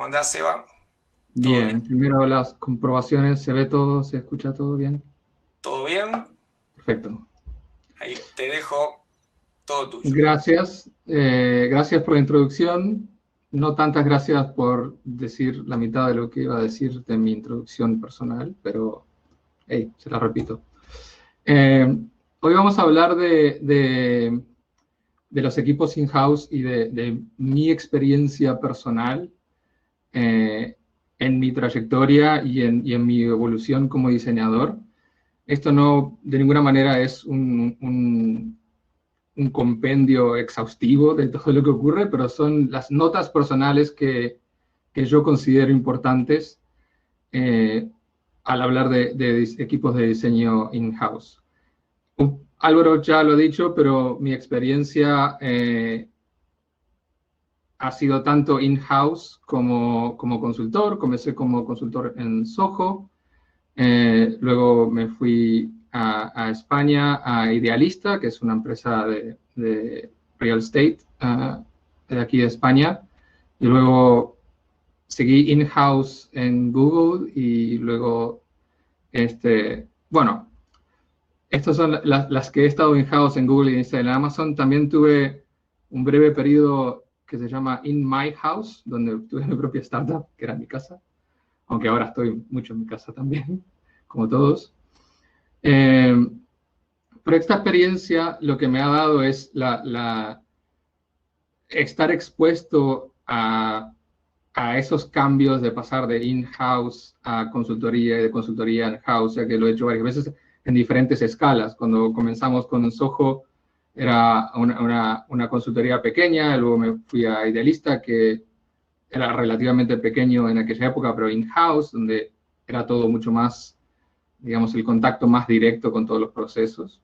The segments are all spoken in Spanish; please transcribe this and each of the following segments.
¿Cómo andás, Seba? ¿Todo bien? Bien, primero las comprobaciones, ¿se ve todo? ¿Se escucha todo bien? ¿Todo bien? Perfecto. Ahí te dejo todo tuyo. Gracias. Gracias por la introducción. No tantas gracias por decir la mitad de lo que iba a decir de mi introducción personal, pero hey, se la repito. Eh, Hoy vamos a hablar de los equipos in-house y de mi experiencia personal eh, en mi trayectoria y en mi evolución como diseñador. Esto no, de ninguna manera, es un compendio exhaustivo de todo lo que ocurre, pero son las notas personales que yo considero importantes eh, al hablar de equipos de diseño in-house. Álvaro ya lo ha dicho, pero mi experiencia ha sido tanto in-house como consultor. Comencé como consultor en Soho. Luego me fui a España, a Idealista, que es una empresa de real estate de aquí de España. Y luego seguí in-house en Google y luego, bueno, estas son las que he estado in-house en Google y en Amazon. También tuve un breve periodo que se llama In My House, donde tuve mi propia startup, que era mi casa, aunque ahora estoy mucho en mi casa también, como todos. Eh, pero esta experiencia lo que me ha dado es estar expuesto a esos cambios de pasar de in-house a consultoría y de consultoría in-house, ya que lo he hecho varias veces en diferentes escalas. Cuando comenzamos con Soho era una consultoría pequeña, luego me fui a Idealista, que era relativamente pequeño en aquella época, pero in-house, donde era todo mucho más, digamos, el contacto más directo con todos los procesos.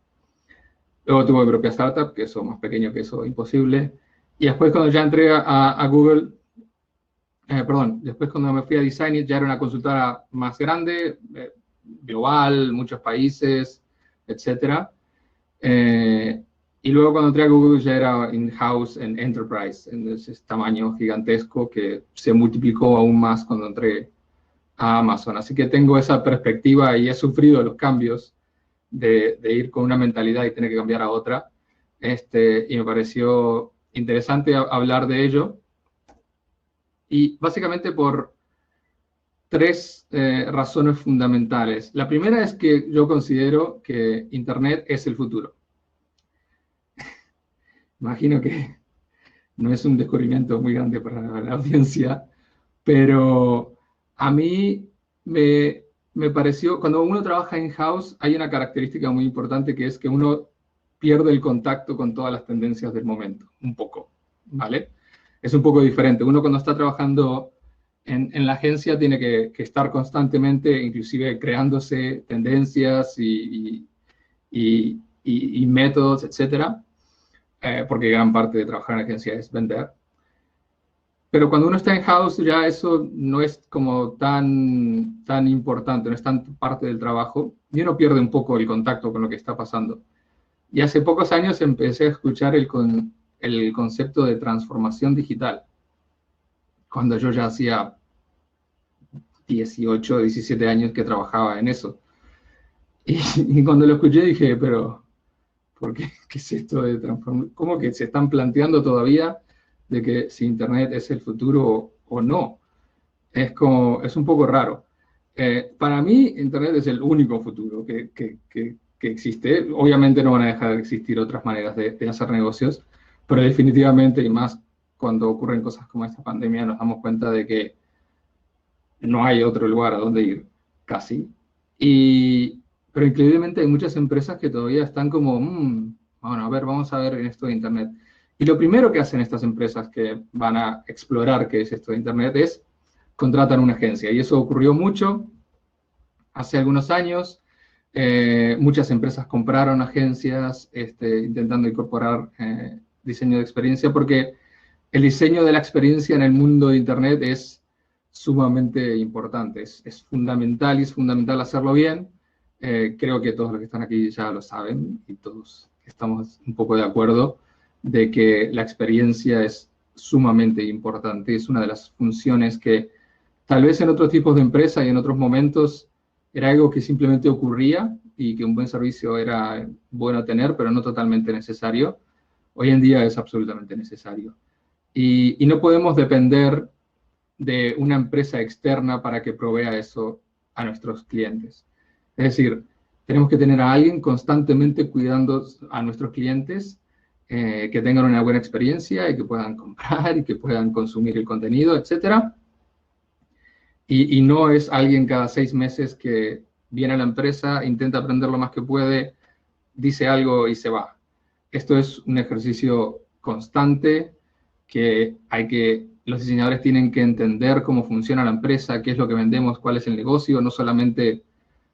Luego tuve mi propia startup, que eso más pequeño que eso, imposible. Y después cuando ya entré a Google, perdón, después cuando me fui a Design ya era una consultora más grande, global, muchos países, etcétera. Y luego cuando entré a Google ya era in-house en Enterprise, en ese tamaño gigantesco que se multiplicó aún más cuando entré a Amazon. Así que tengo esa perspectiva y he sufrido los cambios de ir con una mentalidad y tener que cambiar a otra. Y me pareció interesante hablar de ello. Y básicamente por tres razones fundamentales. La primera es que yo considero que Internet es el futuro. Imagino que no es un descubrimiento muy grande para la audiencia, pero a mí me pareció, cuando uno trabaja in-house, hay una característica muy importante que es que uno pierde el contacto con todas las tendencias del momento, un poco, ¿vale? Es un poco diferente. Uno cuando está trabajando en la agencia tiene que estar constantemente, inclusive creándose tendencias y métodos, etcétera, porque gran parte de trabajar en agencia es vender. Pero cuando uno está en house ya eso no es como tan importante, no es tan parte del trabajo, y uno pierde un poco el contacto con lo que está pasando. Y hace pocos años empecé a escuchar el concepto de transformación digital, cuando yo ya hacía 18, 17 años que trabajaba en eso. Y cuando lo escuché dije, pero ¿por qué? ¿Qué es esto de transformar? ¿Cómo que se están planteando todavía de que si Internet es el futuro o no? Es un poco raro. Para mí, Internet es el único futuro que existe. Obviamente no van a dejar de existir otras maneras de hacer negocios, pero definitivamente, y más cuando ocurren cosas como esta pandemia, nos damos cuenta de que no hay otro lugar a donde ir, casi. Pero increíblemente hay muchas empresas que todavía están como, bueno, a ver, vamos a ver en esto de Internet. Y lo primero que hacen estas empresas que van a explorar qué es esto de Internet es contratan una agencia. Y eso ocurrió mucho hace algunos años. Muchas empresas compraron agencias intentando incorporar diseño de experiencia porque el diseño de la experiencia en el mundo de Internet es sumamente importante, es fundamental y es fundamental hacerlo bien. Creo que todos los que están aquí ya lo saben y todos estamos un poco de acuerdo de que la experiencia es sumamente importante. Es una de las funciones que tal vez en otros tipos de empresa y en otros momentos era algo que simplemente ocurría y que un buen servicio era bueno tener, pero no totalmente necesario. Hoy en día es absolutamente necesario. Y no podemos depender de una empresa externa para que provea eso a nuestros clientes. Es decir, tenemos que tener a alguien constantemente cuidando a nuestros clientes, que tengan una buena experiencia y que puedan comprar y que puedan consumir el contenido, etc. Y no es alguien cada 6 meses que viene a la empresa, intenta aprender lo más que puede, dice algo y se va. Esto es un ejercicio constante que los diseñadores tienen que entender cómo funciona la empresa, qué es lo que vendemos, cuál es el negocio, no solamente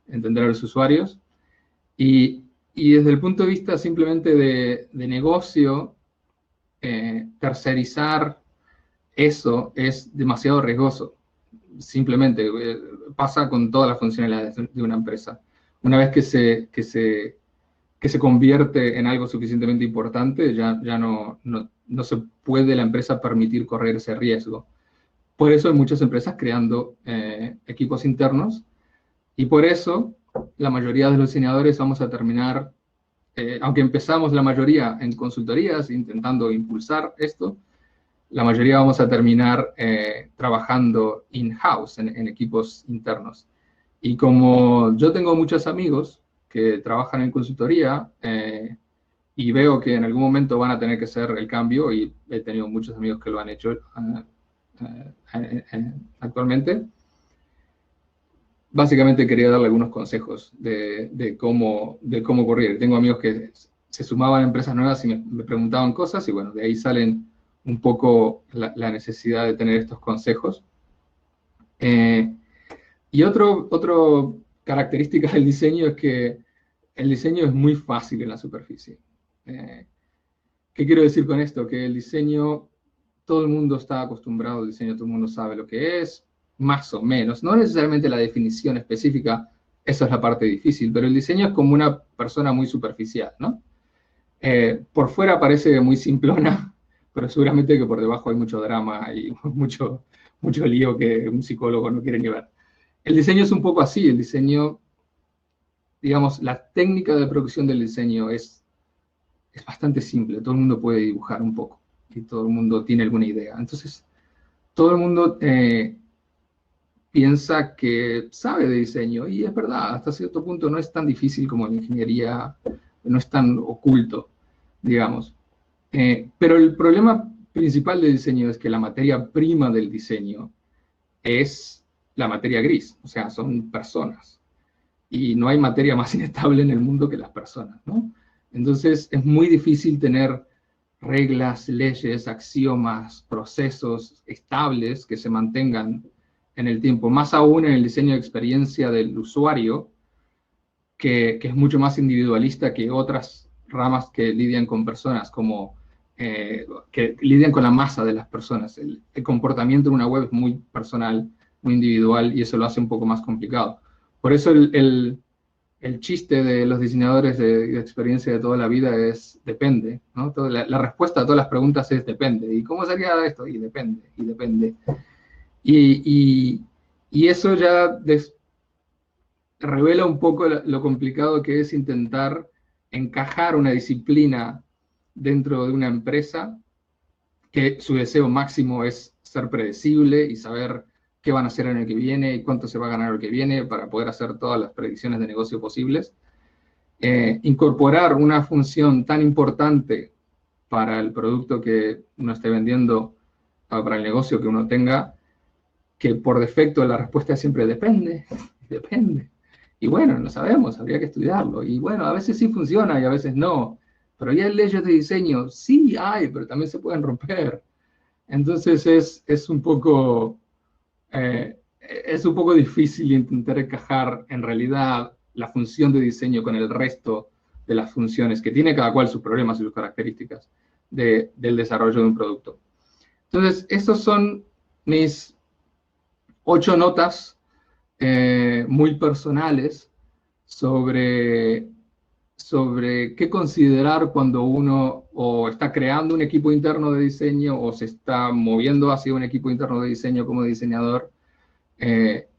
entender a los usuarios. Y desde el punto de vista simplemente de negocio, tercerizar eso es demasiado riesgoso. Simplemente pasa con todas las funcionalidades de una empresa. Una vez que se convierte en algo suficientemente importante, ya no se puede la empresa permitir correr ese riesgo. Por eso hay muchas empresas creando equipos internos, y por eso la mayoría de los diseñadores vamos a terminar, aunque empezamos la mayoría en consultorías intentando impulsar esto, la mayoría vamos a terminar trabajando in-house, en equipos internos. Y como yo tengo muchos amigos que trabajan en consultoría, y veo que en algún momento van a tener que hacer el cambio, y he tenido muchos amigos que lo han hecho actualmente, básicamente quería darle algunos consejos de cómo correr. Tengo amigos que se sumaban a empresas nuevas y me preguntaban cosas, y bueno, de ahí salen un poco la necesidad de tener estos consejos. Y otro característica del diseño es que el diseño es muy fácil en la superficie. ¿Qué quiero decir con esto? Que el diseño, todo el mundo está acostumbrado al diseño, todo el mundo sabe lo que es, más o menos. No necesariamente la definición específica, esa es la parte difícil, pero el diseño es como una persona muy superficial, ¿no? Por fuera parece muy simplona, pero seguramente que por debajo hay mucho drama y mucho lío que un psicólogo no quiere ni ver. El diseño es un poco así. El diseño, digamos, la técnica de producción del diseño es bastante simple. Todo el mundo puede dibujar un poco y todo el mundo tiene alguna idea. Entonces, todo el mundo piensa que sabe de diseño, y es verdad, hasta cierto punto no es tan difícil como la ingeniería, no es tan oculto, digamos. Pero el problema principal del diseño es que la materia prima del diseño es la materia gris, o sea, son personas. Y no hay materia más inestable en el mundo que las personas, ¿no? Entonces es muy difícil tener reglas, leyes, axiomas, procesos estables que se mantengan en el tiempo, más aún en el diseño de experiencia del usuario, que es mucho más individualista que otras ramas que lidian con personas, como que lidian con la masa de las personas. El comportamiento en una web es muy personal, muy individual, y eso lo hace un poco más complicado. Por eso el chiste de los diseñadores de experiencia de toda la vida es depende, ¿no? La respuesta a todas las preguntas es depende. ¿Y cómo sería esto? Y depende, y depende. Y eso ya revela un poco lo complicado que es intentar encajar una disciplina dentro de una empresa, que su deseo máximo es ser predecible y saber qué van a hacer en el que viene y cuánto se va a ganar el que viene para poder hacer todas las predicciones de negocio posibles. Incorporar una función tan importante para el producto que uno esté vendiendo, para el negocio que uno tenga, que por defecto la respuesta siempre depende, depende. Y bueno, no sabemos, habría que estudiarlo. Y bueno, a veces sí funciona y a veces no. Pero ya hay leyes de diseño, sí hay, pero también se pueden romper. Entonces es un poco difícil intentar encajar en realidad la función de diseño con el resto de las funciones, que tiene cada cual sus problemas y sus características del desarrollo de un producto. Entonces, estos son mis 8 notas muy personales sobre sobre qué considerar cuando uno o está creando un equipo interno de diseño o se está moviendo hacia un equipo interno de diseño como diseñador.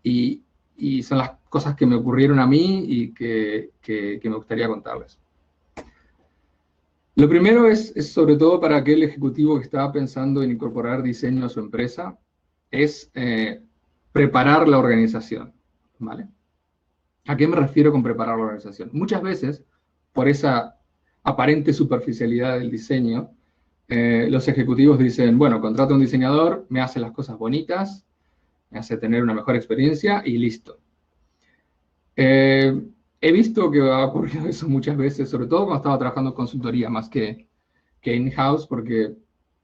Y son las cosas que me ocurrieron a mí y que me gustaría contarles. Lo primero es sobre todo para aquel ejecutivo que estaba pensando en incorporar diseño a su empresa, es preparar la organización, ¿vale? ¿A qué me refiero con preparar la organización? Muchas veces, por esa aparente superficialidad del diseño, los ejecutivos dicen, bueno, contrato a un diseñador, me hace las cosas bonitas, me hace tener una mejor experiencia y listo. He visto que ha ocurrido eso muchas veces, sobre todo cuando estaba trabajando en consultoría más que in-house, porque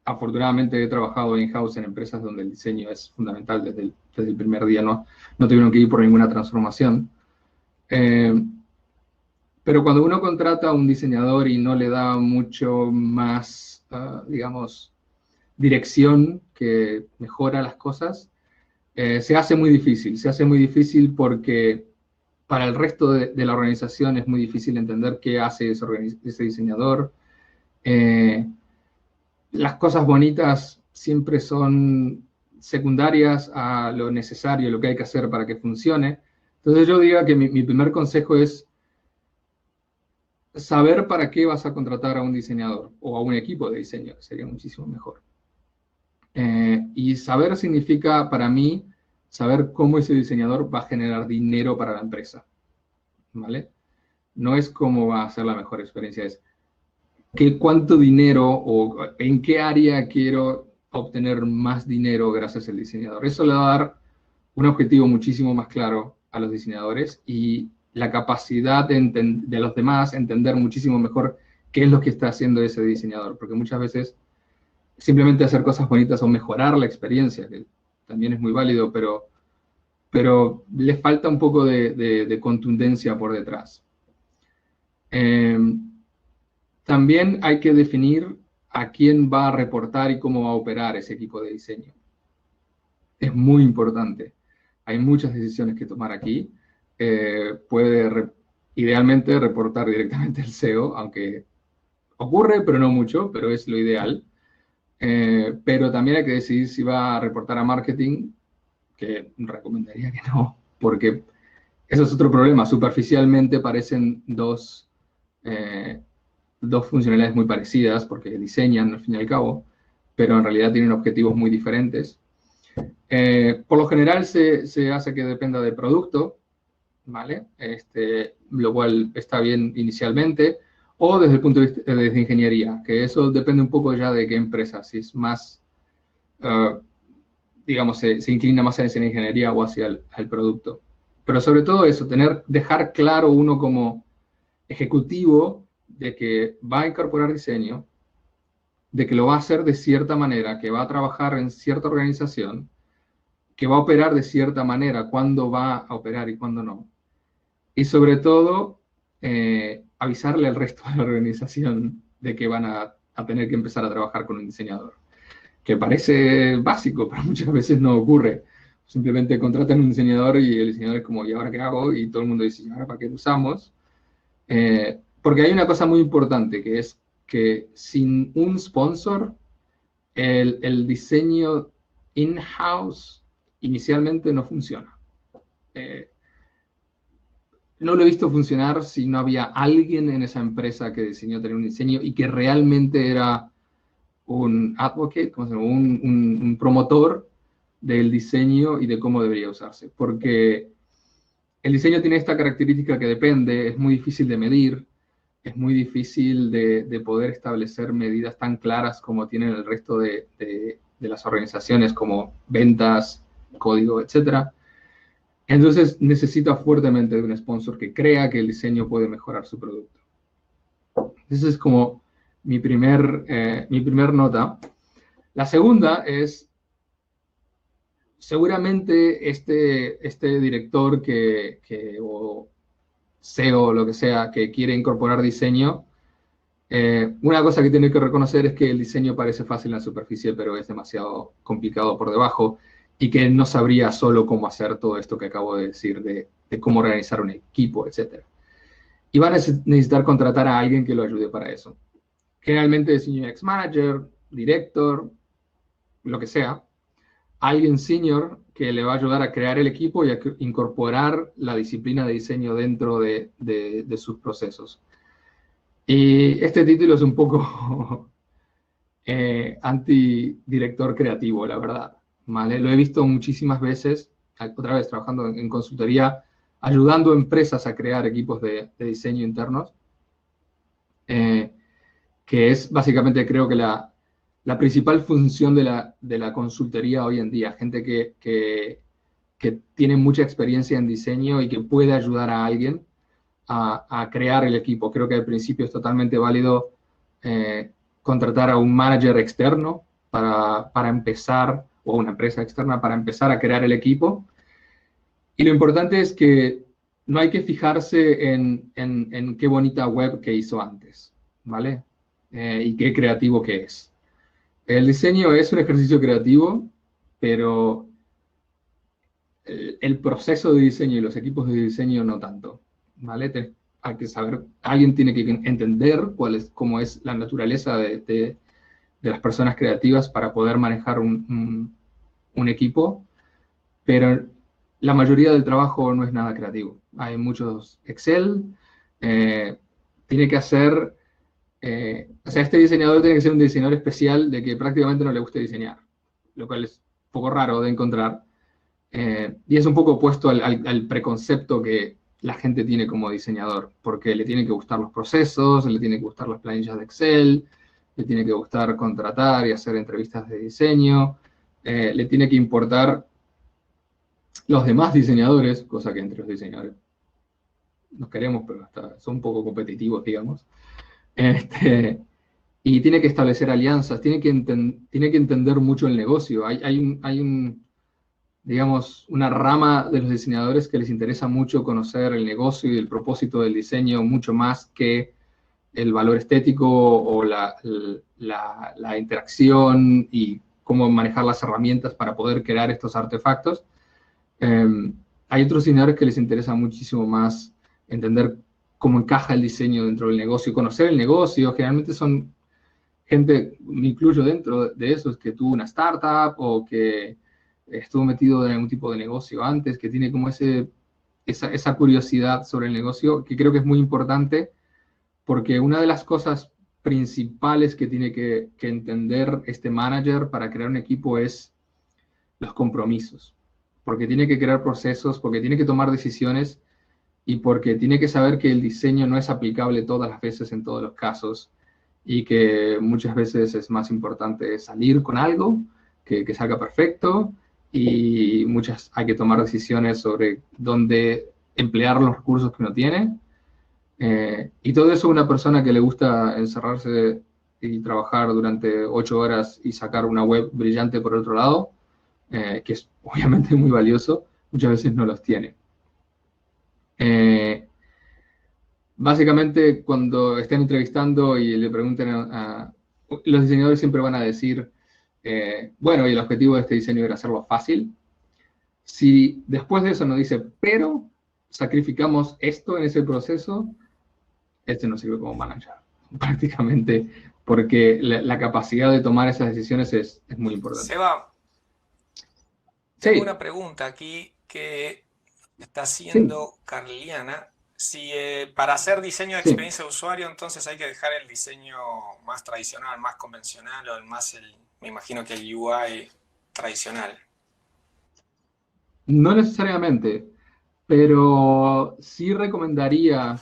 afortunadamente he trabajado in-house en empresas donde el diseño es fundamental desde el primer día, no tuvieron que ir por ninguna transformación. Pero cuando uno contrata a un diseñador y no le da mucho más, digamos, dirección que mejora las cosas, se hace muy difícil. Se hace muy difícil porque para el resto de la organización es muy difícil entender qué hace ese diseñador. Las cosas bonitas siempre son secundarias a lo necesario, lo que hay que hacer para que funcione. Entonces yo diría que mi primer consejo es saber para qué vas a contratar a un diseñador o a un equipo de diseño, sería muchísimo mejor. Y saber significa, para mí, saber cómo ese diseñador va a generar dinero para la empresa, ¿vale? No es cómo va a ser la mejor experiencia, es cuánto dinero o en qué área quiero obtener más dinero gracias al diseñador. Eso le va a dar un objetivo muchísimo más claro a los diseñadores y la capacidad de los demás entender muchísimo mejor qué es lo que está haciendo ese diseñador, porque muchas veces simplemente hacer cosas bonitas o mejorar la experiencia, que también es muy válido, pero le falta un poco de contundencia por detrás. También hay que definir a quién va a reportar y cómo va a operar ese equipo de diseño. Es muy importante. Hay muchas decisiones que tomar aquí. Puede idealmente reportar directamente al CEO, aunque ocurre, pero no mucho, pero es lo ideal. Pero también hay que decidir si va a reportar a marketing, que recomendaría que no, porque eso es otro problema. Superficialmente parecen dos funcionalidades muy parecidas, porque diseñan al fin y al cabo, pero en realidad tienen objetivos muy diferentes. Por lo general se hace que dependa del producto, ¿vale? Lo cual está bien inicialmente, o desde el punto de vista de ingeniería, que eso depende un poco ya de qué empresa, si es más, digamos, se inclina más hacia la ingeniería o hacia el producto. Pero sobre todo eso, dejar claro uno como ejecutivo de que va a incorporar diseño, de que lo va a hacer de cierta manera, que va a trabajar en cierta organización, que va a operar de cierta manera, cuándo va a operar y cuándo no. Y sobre todo, avisarle al resto de la organización de que van a tener que empezar a trabajar con un diseñador. Que parece básico, pero muchas veces no ocurre. Simplemente contratan un diseñador y el diseñador es como, ¿y ahora qué hago? Y todo el mundo dice, ¿y ahora para qué lo usamos? Porque hay una cosa muy importante, que es que sin un sponsor, el diseño in-house inicialmente no funciona. No lo he visto funcionar si no había alguien en esa empresa que diseñó tener un diseño y que realmente era un advocate, un promotor del diseño y de cómo debería usarse. Porque el diseño tiene esta característica que depende, es muy difícil de medir, es muy difícil de poder establecer medidas tan claras como tienen el resto de las organizaciones, como ventas, código, etc. Entonces necesita fuertemente de un sponsor que crea que el diseño puede mejorar su producto. Esa es como mi primer nota. La segunda es, seguramente este director o CEO o lo que sea, que quiere incorporar diseño, una cosa que tiene que reconocer es que el diseño parece fácil en la superficie, pero es demasiado complicado por debajo, y que no sabría solo cómo hacer todo esto que acabo de decir, de cómo organizar un equipo, etc. y van a necesitar contratar a alguien que lo ayude para eso. Generalmente Senior UX Manager, Director, lo que sea. Alguien senior que le va a ayudar a crear el equipo y a incorporar la disciplina de diseño dentro de sus procesos. Y este título es un poco anti-director creativo, la verdad. ¿Vale? Lo he visto muchísimas veces, otra vez trabajando en consultoría, ayudando a empresas a crear equipos de diseño internos, que es básicamente, creo que la principal función de la consultoría hoy en día. Gente que tiene mucha experiencia en diseño y que puede ayudar a alguien a crear el equipo. Creo que al principio es totalmente válido contratar a un manager externo para empezar, o una empresa externa para empezar a crear el equipo. Y lo importante es que no hay que fijarse en qué bonita web que hizo antes, ¿vale? Y qué creativo que es. El diseño es un ejercicio creativo, pero el proceso de diseño y los equipos de diseño no tanto, ¿vale? Hay que saber, alguien tiene que entender cómo es la naturaleza de las personas creativas para poder manejar un equipo, pero la mayoría del trabajo no es nada creativo. Hay muchos Excel, tiene que hacer, o sea, este diseñador tiene que ser un diseñador especial de que prácticamente no le guste diseñar, lo cual es un poco raro de encontrar. Y es un poco opuesto al preconcepto que la gente tiene como diseñador, porque le tienen que gustar los procesos, le tienen que gustar las planillas de Excel, le tiene que gustar contratar y hacer entrevistas de diseño, le tiene que importar los demás diseñadores, cosa que entre los diseñadores nos queremos, pero hasta son un poco competitivos, digamos. Y tiene que establecer alianzas, tiene que entender mucho el negocio. Hay digamos, una rama de los diseñadores que les interesa mucho conocer el negocio y el propósito del diseño, mucho más que el valor estético o la interacción y cómo manejar las herramientas para poder crear estos artefactos. Hay otros diseñadores que les interesa muchísimo más entender cómo encaja el diseño dentro del negocio, conocer el negocio. Generalmente son gente, me incluyo dentro de esos, que tuvo una startup o que estuvo metido en algún tipo de negocio antes, que tiene como esa curiosidad sobre el negocio, que creo que es muy importante, porque una de las cosas principales que tiene que entender este manager para crear un equipo es los compromisos, porque tiene que crear procesos, porque tiene que tomar decisiones y porque tiene que saber que el diseño no es aplicable todas las veces en todos los casos y que muchas veces es más importante salir con algo que salga perfecto, y hay que tomar decisiones sobre dónde emplear los recursos que uno tiene. Y todo eso una persona que le gusta encerrarse y trabajar durante 8 horas y sacar una web brillante por otro lado, que es obviamente muy valioso, muchas veces no los tiene. Básicamente, cuando estén entrevistando y le pregunten los diseñadores siempre van a decir, bueno, y el objetivo de este diseño era hacerlo fácil. Si después de eso nos dice, pero sacrificamos esto en ese proceso, este no sirve como manager, prácticamente, porque la capacidad de tomar esas decisiones es muy importante. Seba, tengo una pregunta aquí que está haciendo Carliana. Si para hacer diseño de experiencia de usuario, entonces hay que dejar el diseño más tradicional, más convencional, o me imagino que el UI tradicional. No necesariamente, pero sí recomendaría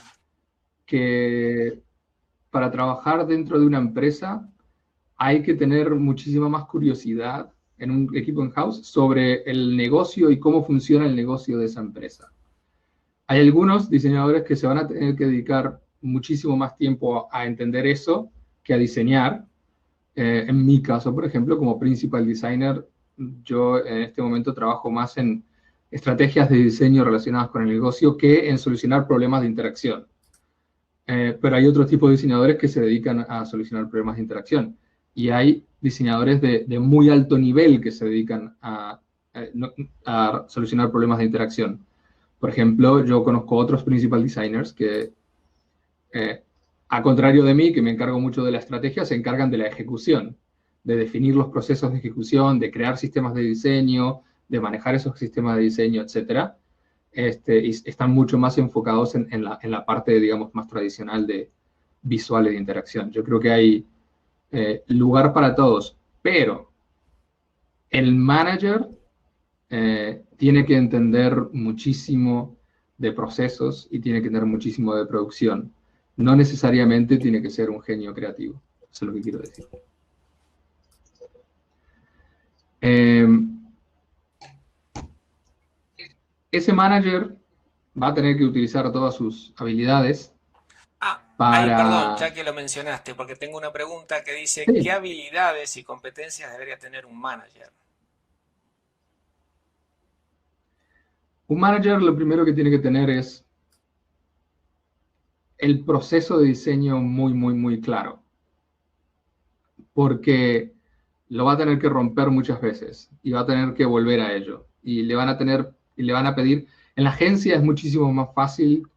que para trabajar dentro de una empresa hay que tener muchísima más curiosidad en un equipo in-house sobre el negocio y cómo funciona el negocio de esa empresa. Hay algunos diseñadores que se van a tener que dedicar muchísimo más tiempo a entender eso que a diseñar. En mi caso, por ejemplo, como principal designer, yo en este momento trabajo más en estrategias de diseño relacionadas con el negocio que en solucionar problemas de interacción. Pero hay otro tipo de diseñadores que se dedican a solucionar problemas de interacción. Y hay diseñadores de muy alto nivel que se dedican a solucionar problemas de interacción. Por ejemplo, yo conozco otros principal designers que A contrario de mí, que me encargo mucho de la estrategia, se encargan de la ejecución, de definir los procesos de ejecución, de crear sistemas de diseño, de manejar esos sistemas de diseño, etcétera. Y están mucho más enfocados en la parte, digamos, más tradicional de visual y de interacción. Yo creo que hay lugar para todos, pero el manager tiene que entender muchísimo de procesos y tiene que entender muchísimo de producción. No necesariamente tiene que ser un genio creativo. Eso es lo que quiero decir. Ese manager va a tener que utilizar todas sus habilidades para... Perdón, ya que lo mencionaste, porque tengo una pregunta que dice, Sí. ¿qué habilidades y competencias debería tener un manager? Un manager lo primero que tiene que tener es el proceso de diseño muy, muy, muy claro. Porque lo va a tener que romper muchas veces y va a tener que volver a ello. Y le van a pedir, en la agencia es muchísimo más fácil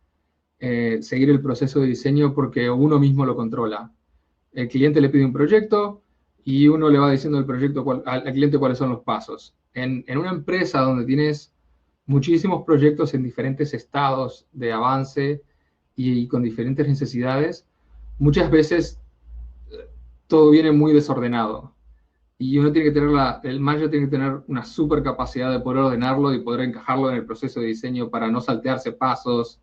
seguir el proceso de diseño porque uno mismo lo controla. El cliente le pide un proyecto y uno le va diciendo al cliente cuáles son los pasos. En una empresa donde tienes muchísimos proyectos en diferentes estados de avance y con diferentes necesidades, muchas veces todo viene muy desordenado. Y uno tiene que tener el manager tiene que tener una super capacidad de poder ordenarlo y poder encajarlo en el proceso de diseño para no saltearse pasos,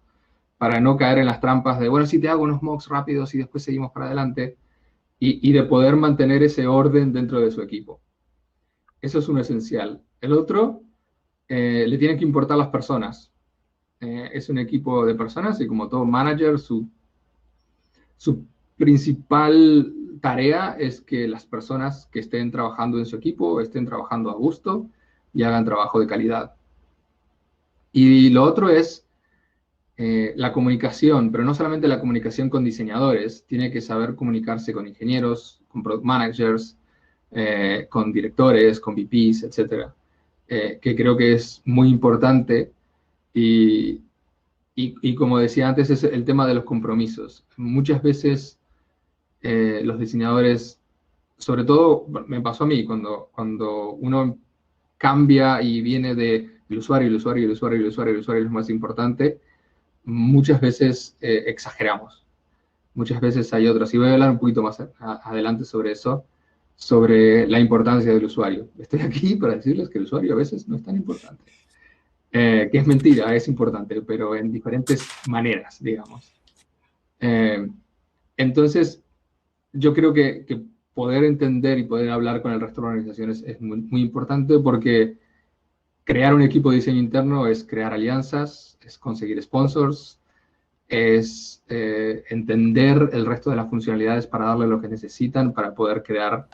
para no caer en las trampas de, bueno, si te hago unos mocks rápidos y después seguimos para adelante, y de poder mantener ese orden dentro de su equipo. Eso es un esencial. El otro, le tienen que importar las personas. Es un equipo de personas y como todo manager, su principal tarea es que las personas que estén trabajando en su equipo estén trabajando a gusto y hagan trabajo de calidad. Y lo otro es la comunicación, pero no solamente la comunicación con diseñadores, tiene que saber comunicarse con ingenieros, con product managers, con directores, con VPs, etcétera, que creo que es muy importante y como decía antes, es el tema de los compromisos. Muchas veces los diseñadores, sobre todo me pasó a mí, cuando uno cambia y viene del usuario, el usuario, el usuario, el usuario, el usuario es lo más importante, muchas veces exageramos. Muchas veces hay otras. Y voy a hablar un poquito más adelante sobre eso, sobre la importancia del usuario. Estoy aquí para decirles que el usuario a veces no es tan importante. Que es mentira, es importante, pero en diferentes maneras, digamos. Entonces, yo creo que poder entender y poder hablar con el resto de las organizaciones es muy, muy importante porque crear un equipo de diseño interno es crear alianzas, es conseguir sponsors, es entender el resto de las funcionalidades para darle lo que necesitan para poder crear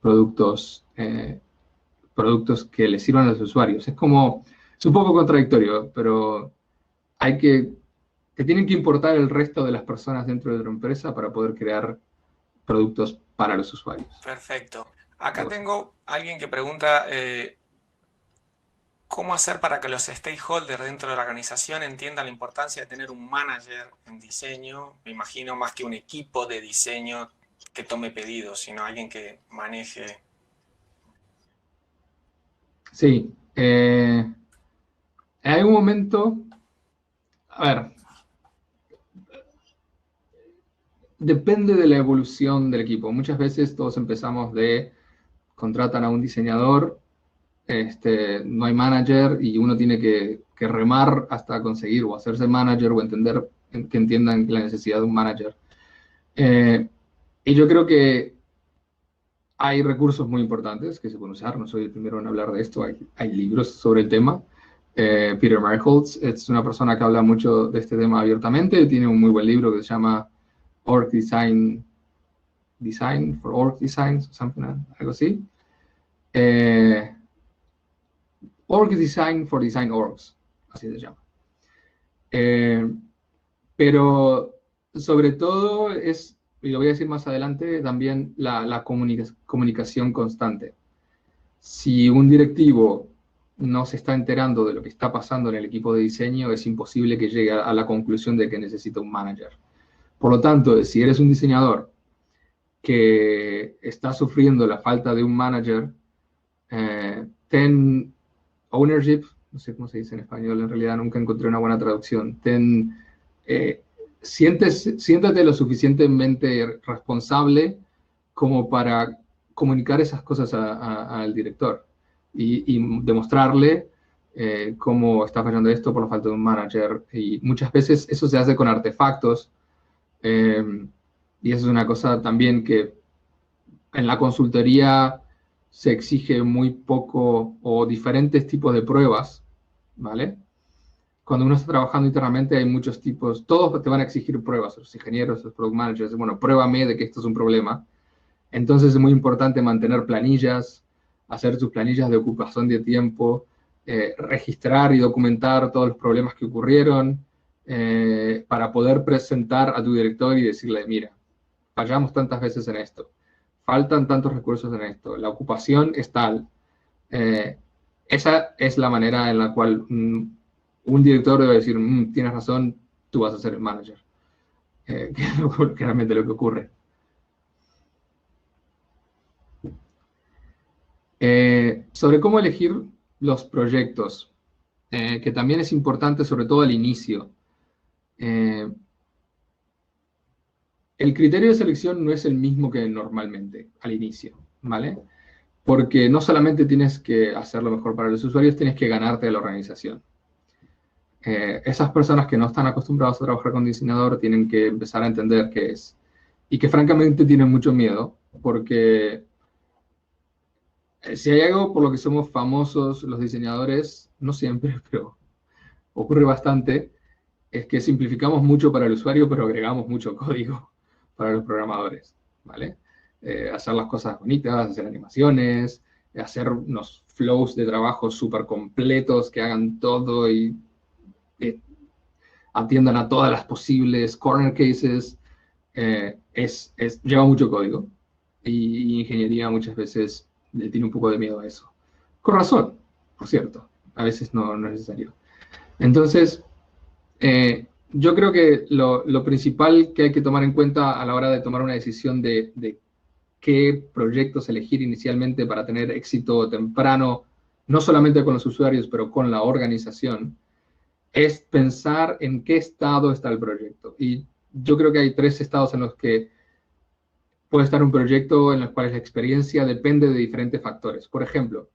productos, productos que les sirvan a los usuarios. Es un poco contradictorio, pero te tienen que importar el resto de las personas dentro de tu empresa para poder crear productos para los usuarios. Perfecto. Acá tengo alguien que pregunta cómo hacer para que los stakeholders dentro de la organización entiendan la importancia de tener un manager en diseño. Me imagino más que un equipo de diseño que tome pedidos, sino alguien que maneje. Sí. En algún momento, a ver, depende de la evolución del equipo. Muchas veces todos empezamos contratan a un diseñador, no hay manager y uno tiene que remar hasta conseguir o hacerse manager o entender que entiendan la necesidad de un manager. Y yo creo que hay recursos muy importantes que se pueden usar. No soy el primero en hablar de esto. Hay libros sobre el tema. Peter Marholtz es una persona que habla mucho de este tema abiertamente. Tiene un muy buen libro que se llama Org Design for Org Designs, algo así. Org Design for Design Orgs, así se llama. Pero sobre todo es, y lo voy a decir más adelante, también la comunicación constante. Si un directivo no se está enterando de lo que está pasando en el equipo de diseño, es imposible que llegue a la conclusión de que necesita un manager. Por lo tanto, si eres un diseñador que está sufriendo la falta de un manager, ten ownership, no sé cómo se dice en español, en realidad nunca encontré una buena traducción. Siéntate lo suficientemente responsable como para comunicar esas cosas al director y demostrarle cómo está fallando esto por la falta de un manager. Y muchas veces eso se hace con artefactos, y eso es una cosa también que en la consultoría se exige muy poco o diferentes tipos de pruebas, ¿vale? Cuando uno está trabajando internamente hay muchos tipos, todos te van a exigir pruebas, los ingenieros, los product managers, bueno, pruébame de que esto es un problema. Entonces es muy importante mantener planillas, hacer tus planillas de ocupación de tiempo, registrar y documentar todos los problemas que ocurrieron, para poder presentar a tu director y decirle, mira, fallamos tantas veces en esto, faltan tantos recursos en esto, la ocupación es tal. Esa es la manera en la cual un director debe decir, tienes razón, tú vas a ser el manager. Que es realmente lo que ocurre. Sobre cómo elegir los proyectos, que también es importante, sobre todo al inicio. El criterio de selección no es el mismo que normalmente al inicio, ¿vale? Porque no solamente tienes que hacer lo mejor para los usuarios, tienes que ganarte a la organización. Esas personas que no están acostumbradas a trabajar con diseñador tienen que empezar a entender qué es. Y que francamente tienen mucho miedo, porque si hay algo por lo que somos famosos los diseñadores, no siempre, pero ocurre bastante, es que simplificamos mucho para el usuario, pero agregamos mucho código para los programadores, ¿vale? Hacer las cosas bonitas, hacer animaciones, hacer unos flows de trabajo súper completos que hagan todo y atiendan a todas las posibles corner cases, lleva mucho código. Y ingeniería muchas veces le tiene un poco de miedo a eso. Con razón, por cierto. A veces no es necesario. Entonces, yo creo que lo principal que hay que tomar en cuenta a la hora de tomar una decisión de qué proyectos elegir inicialmente para tener éxito temprano, no solamente con los usuarios, pero con la organización, es pensar en qué estado está el proyecto. Y yo creo que hay 3 estados en los que puede estar un proyecto en los cuales la experiencia depende de diferentes factores. Por ejemplo,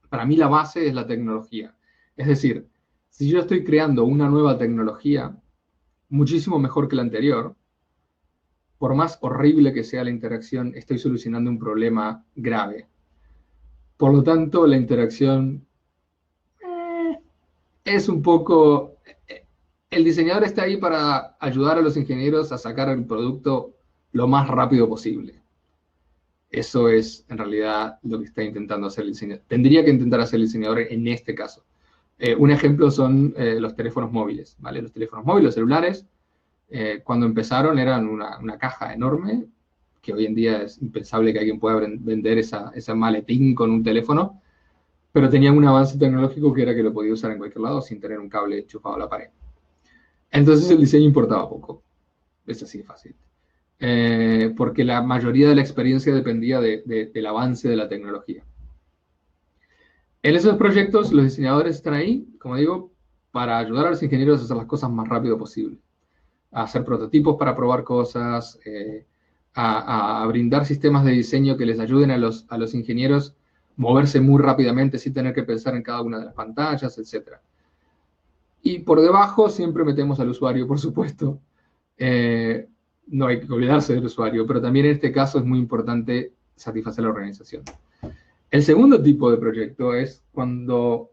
para mí la base es la tecnología. Es decir, si yo estoy creando una nueva tecnología, muchísimo mejor que la anterior, por más horrible que sea la interacción, estoy solucionando un problema grave. Por lo tanto, la interacción es un poco... El diseñador está ahí para ayudar a los ingenieros a sacar el producto lo más rápido posible. Eso es, en realidad, lo que está intentando hacer el diseñador. Tendría que intentar hacer el diseñador en este caso. Un ejemplo son los teléfonos móviles, ¿vale? Los teléfonos móviles, los celulares, cuando empezaron eran una caja enorme, que hoy en día es impensable que alguien pueda vender ese maletín con un teléfono, pero tenían un avance tecnológico que era que lo podía usar en cualquier lado sin tener un cable enchufado a la pared. Entonces el diseño importaba poco. Es así de fácil. Porque la mayoría de la experiencia dependía del avance de la tecnología. En esos proyectos, los diseñadores están ahí, como digo, para ayudar a los ingenieros a hacer las cosas más rápido posible. A hacer prototipos para probar cosas, a brindar sistemas de diseño que les ayuden a los ingenieros moverse muy rápidamente sin tener que pensar en cada una de las pantallas, etc. Y por debajo siempre metemos al usuario, por supuesto. No hay que olvidarse del usuario, pero también en este caso es muy importante satisfacer la organización. El segundo tipo de proyecto es cuando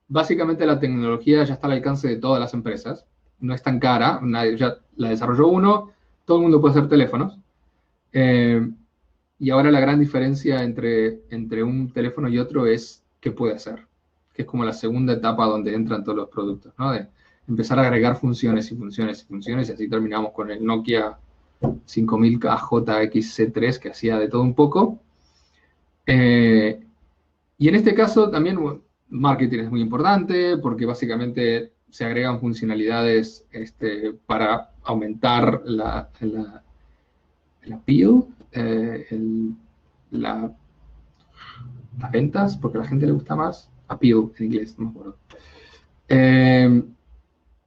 básicamente la tecnología ya está al alcance de todas las empresas, no es tan cara, ya la desarrolló uno, todo el mundo puede hacer teléfonos, y ahora la gran diferencia entre un teléfono y otro es qué puede hacer, que es como la segunda etapa donde entran todos los productos, ¿no? De empezar a agregar funciones y funciones y funciones, y así terminamos con el Nokia 5000KJXC3, que hacía de todo un poco. Y en este caso también marketing es muy importante, porque básicamente se agregan funcionalidades para aumentar la appeal, las ventas, porque a la gente le gusta más. Appeal en inglés, no me acuerdo.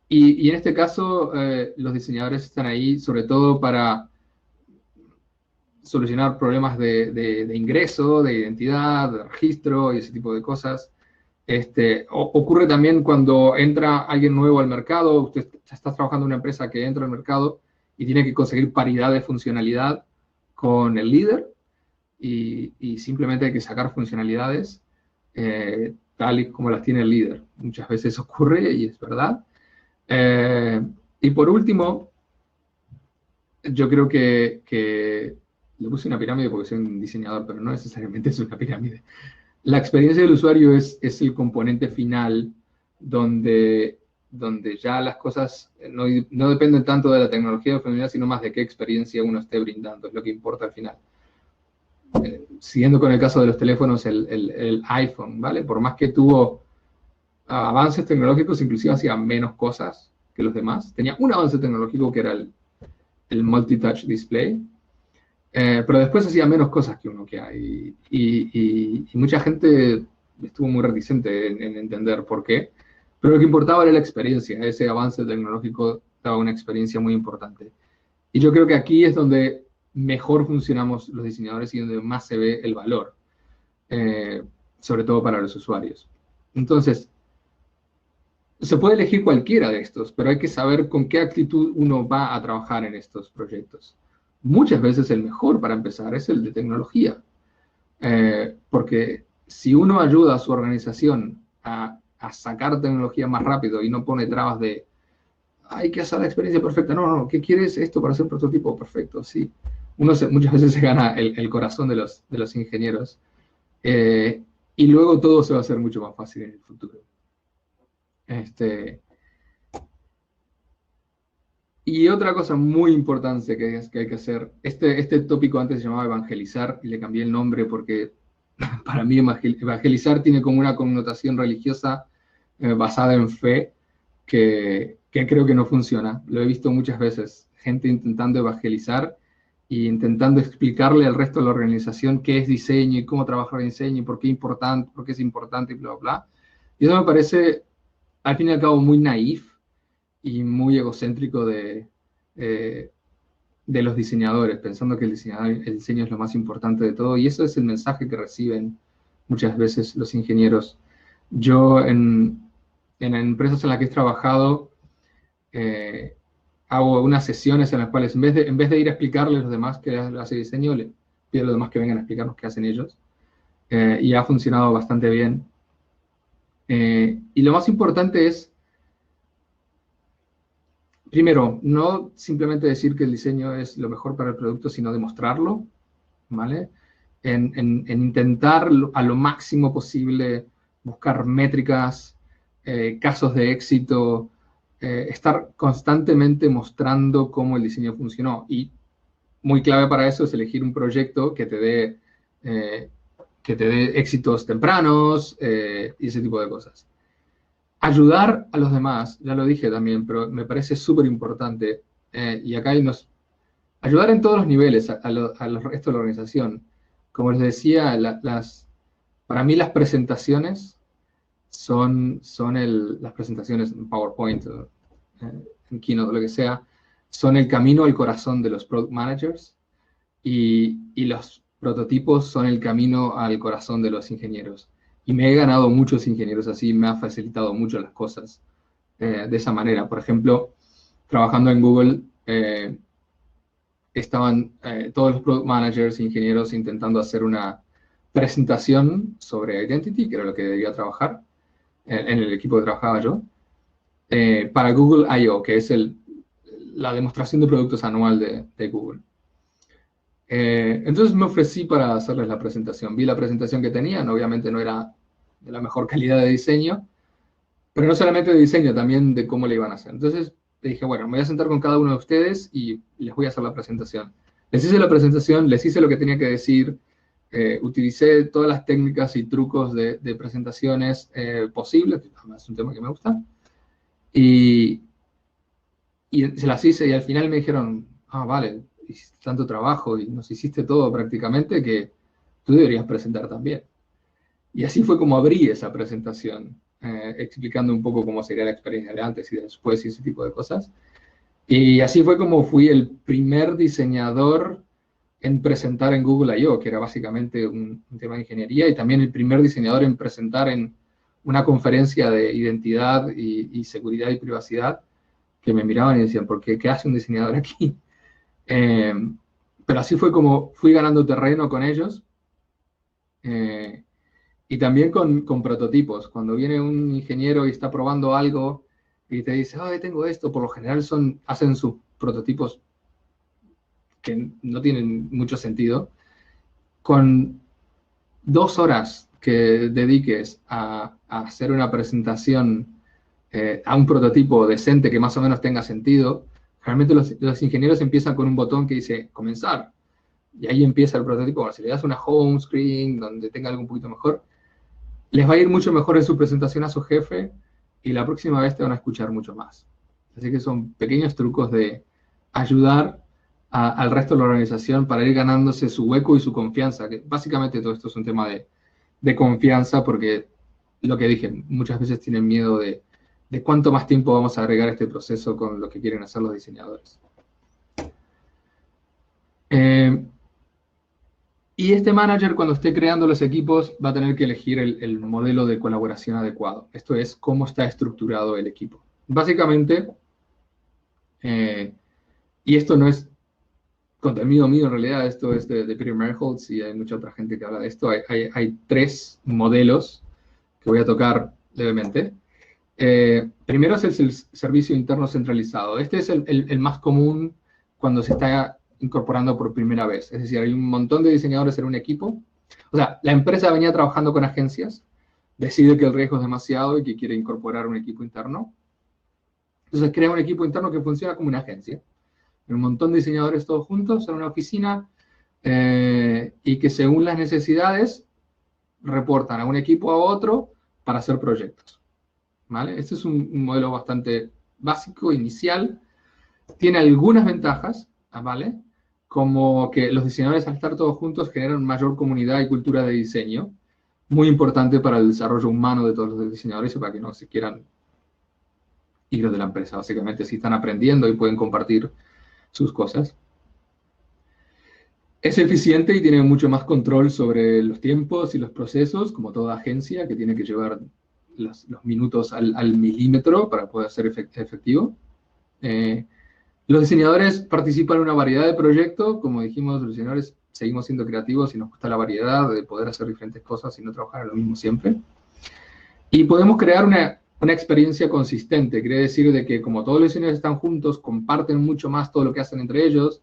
Y en este caso, los diseñadores están ahí sobre todo para solucionar problemas de ingreso, de identidad, de registro y ese tipo de cosas. Ocurre también cuando entra alguien nuevo al mercado. Usted está trabajando en una empresa que entra al mercado y tiene que conseguir paridad de funcionalidad con el líder, y simplemente hay que sacar funcionalidades tal y como las tiene el líder. Muchas veces ocurre y es verdad. Y por último, yo creo que le puse una pirámide porque soy un diseñador, pero no necesariamente es una pirámide. La experiencia del usuario es el componente final donde ya las cosas no dependen tanto de la tecnología o funcionalidad, sino más de qué experiencia uno esté brindando, es lo que importa al final. Siguiendo con el caso de los teléfonos, el iPhone, ¿vale? Por más que tuvo avances tecnológicos, inclusive hacía menos cosas que los demás. Tenía un avance tecnológico que era el multi-touch display, pero después hacía menos cosas que uno que hay. Y mucha gente estuvo muy reticente en entender por qué. Pero lo que importaba era la experiencia. Ese avance tecnológico daba una experiencia muy importante. Y yo creo que aquí es donde mejor funcionamos los diseñadores y donde más se ve el valor, sobre todo para los usuarios. Entonces, se puede elegir cualquiera de estos, pero hay que saber con qué actitud uno va a trabajar en estos proyectos. Muchas veces el mejor para empezar es el de tecnología, porque si uno ayuda a su organización a sacar tecnología más rápido y no pone trabas de hay que hacer la experiencia perfecta, no, ¿qué quieres esto para hacer prototipo perfecto? Sí, muchas veces se gana el corazón de los ingenieros, y luego todo se va a hacer mucho más fácil en el futuro. Y otra cosa muy importante que hay que hacer, este tópico antes se llamaba evangelizar y le cambié el nombre porque para mí evangelizar tiene como una connotación religiosa basada en fe que creo que no funciona. Lo he visto muchas veces, gente intentando evangelizar e intentando explicarle al resto de la organización qué es diseño y cómo trabajar en diseño y por qué es importante y bla, bla, bla. Y eso me parece, al fin y al cabo, muy naif y muy egocéntrico de los diseñadores, pensando que el diseño es lo más importante de todo, y eso es el mensaje que reciben muchas veces los ingenieros. Yo en empresas en las que he trabajado, hago unas sesiones en las cuales en vez de ir a explicarles a los demás qué hace diseño, le pido a los demás que vengan a explicarnos qué hacen ellos, y ha funcionado bastante bien. Y lo más importante es, primero, no simplemente decir que el diseño es lo mejor para el producto, sino demostrarlo, ¿vale? En intentar a lo máximo posible buscar métricas, casos de éxito, estar constantemente mostrando cómo el diseño funcionó. Y muy clave para eso es elegir un proyecto que te dé éxitos tempranos y ese tipo de cosas. Ayudar a los demás, ya lo dije también, pero me parece súper importante. Y acá ayudar en todos los niveles al resto de la organización. Como les decía, para mí las presentaciones son las presentaciones en PowerPoint, en Keynote o lo que sea, son el camino al corazón de los product managers, y los prototipos son el camino al corazón de los ingenieros. Y me he ganado muchos ingenieros así, me ha facilitado mucho las cosas de esa manera. Por ejemplo, trabajando en Google, estaban todos los product managers e ingenieros intentando hacer una presentación sobre Identity, que era lo que debía trabajar, en el equipo que trabajaba yo, para Google I.O., que es la demostración de productos anual de Google. Entonces me ofrecí para hacerles la presentación. Vi la presentación que tenían, obviamente no era de la mejor calidad de diseño, pero no solamente de diseño, también de cómo le iban a hacer. Entonces le dije, bueno, me voy a sentar con cada uno de ustedes y les voy a hacer la presentación. Les hice la presentación, les hice lo que tenía que decir, utilicé todas las técnicas y trucos de presentaciones posibles, que es un tema que me gusta, Y se las hice y al final me dijeron, vale, hiciste tanto trabajo y nos hiciste todo prácticamente que tú deberías presentar también. Y así fue como abrí esa presentación, explicando un poco cómo sería la experiencia de antes y después y ese tipo de cosas. Y así fue como fui el primer diseñador en presentar en Google I.O., que era básicamente un tema de ingeniería, y también el primer diseñador en presentar en una conferencia de identidad y seguridad y privacidad, que me miraban y decían, ¿qué hace un diseñador aquí? Pero así fue como fui ganando terreno con ellos. Y también con prototipos. Cuando viene un ingeniero y está probando algo y te dice, tengo esto, por lo general hacen sus prototipos que no tienen mucho sentido. Con 2 horas que dediques a hacer una presentación a un prototipo decente que más o menos tenga sentido, realmente los ingenieros empiezan con un botón que dice comenzar. Y ahí empieza el prototipo. Bueno, si le das una home screen donde tenga algo un poquito mejor, les va a ir mucho mejor en su presentación a su jefe y la próxima vez te van a escuchar mucho más. Así que son pequeños trucos de ayudar al resto de la organización para ir ganándose su hueco y su confianza, que básicamente todo esto es un tema de confianza, porque lo que dije, muchas veces tienen miedo de cuánto más tiempo vamos a agregar a este proceso con lo que quieren hacer los diseñadores. Y este manager, cuando esté creando los equipos, va a tener que elegir el modelo de colaboración adecuado. Esto es, cómo está estructurado el equipo. Básicamente, y esto no es contenido mío en realidad, esto es de Peter Merholtz y hay mucha otra gente que habla de esto. Hay 3 modelos que voy a tocar levemente. Primero es el servicio interno centralizado. Este es el más común cuando se está incorporando por primera vez. Es decir, hay un montón de diseñadores en un equipo. O sea, la empresa venía trabajando con agencias, decide que el riesgo es demasiado y que quiere incorporar un equipo interno. Entonces crea un equipo interno que funciona como una agencia. Un montón de diseñadores todos juntos en una oficina y que según las necesidades reportan a un equipo a otro para hacer proyectos. ¿Vale? Este es un modelo bastante básico, inicial. Tiene algunas ventajas, ¿vale? Como que los diseñadores al estar todos juntos generan mayor comunidad y cultura de diseño, muy importante para el desarrollo humano de todos los diseñadores y para que no se quieran ir de la empresa. Básicamente, si están aprendiendo y pueden compartir sus cosas. Es eficiente y tiene mucho más control sobre los tiempos y los procesos, como toda agencia que tiene que llevar los minutos al milímetro para poder ser efectivo. Los diseñadores participan en una variedad de proyectos. Como dijimos, los diseñadores seguimos siendo creativos y nos gusta la variedad de poder hacer diferentes cosas y no trabajar en lo mismo siempre. Y podemos crear una experiencia consistente. Quiere decir de que como todos los diseñadores están juntos, comparten mucho más todo lo que hacen entre ellos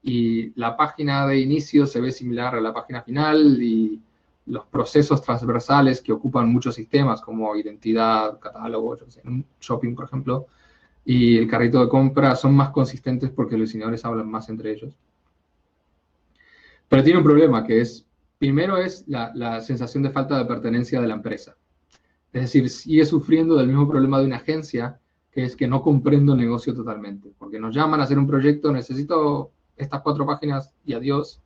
y la página de inicio se ve similar a la página final y los procesos transversales que ocupan muchos sistemas como identidad, catálogo, en un shopping, por ejemplo, y el carrito de compra son más consistentes porque los diseñadores hablan más entre ellos. Pero tiene un problema que es, primero es la sensación de falta de pertenencia de la empresa. Es decir, sigue sufriendo del mismo problema de una agencia, que es que no comprendo el negocio totalmente. Porque nos llaman a hacer un proyecto, necesito estas 4 páginas y adiós.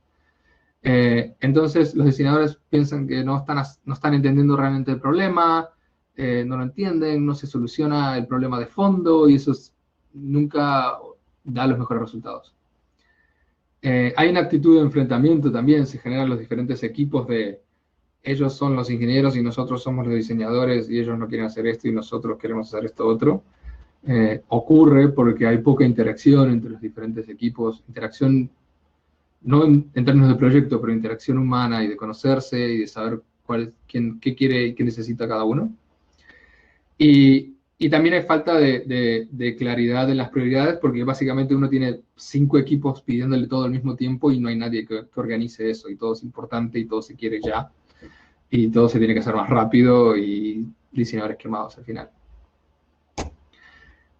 Entonces los diseñadores piensan que no están entendiendo realmente el problema, no lo entienden, no se soluciona el problema de fondo y eso nunca da los mejores resultados. Hay una actitud de enfrentamiento también, se generan los diferentes equipos de ellos son los ingenieros y nosotros somos los diseñadores y ellos no quieren hacer esto y nosotros queremos hacer esto otro. Ocurre porque hay poca interacción entre los diferentes equipos, interacción no en términos de proyecto, pero interacción humana y de conocerse y de saber qué quiere y qué necesita cada uno. Y también hay falta de claridad en las prioridades, porque básicamente uno tiene 5 equipos pidiéndole todo al mismo tiempo y no hay nadie que organice eso, y todo es importante y todo se quiere ya, y todo se tiene que hacer más rápido y diseñadores quemados al final.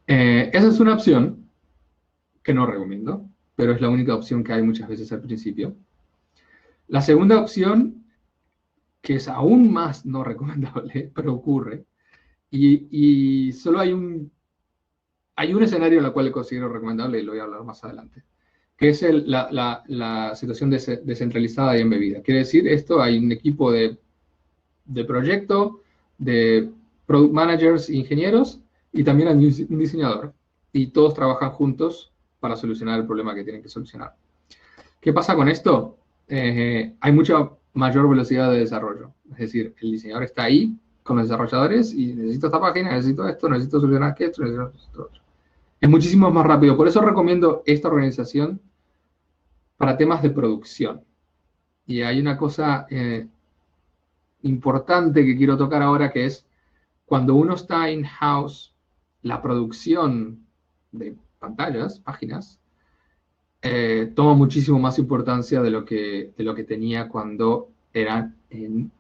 Esa es una opción que no recomiendo, pero es la única opción que hay muchas veces al principio. La segunda opción, que es aún más no recomendable, pero ocurre, y solo hay un hay un escenario en el cual le considero recomendable, y lo voy a hablar más adelante, que es la situación descentralizada y embebida. Quiere decir, hay un equipo de proyecto, de product managers, ingenieros, y también hay un diseñador. Y todos trabajan juntos para solucionar el problema que tienen que solucionar. ¿Qué pasa con esto? Hay mucha mayor velocidad de desarrollo. Es decir, el diseñador está ahí con los desarrolladores y necesito esta página, necesito esto, necesito solucionar esto, necesito esto. Es muchísimo más rápido. Por eso recomiendo esta organización para temas de producción. Y hay una cosa importante que quiero tocar ahora, que es cuando uno está in-house, la producción de pantallas, páginas, toma muchísimo más importancia de lo que tenía cuando era en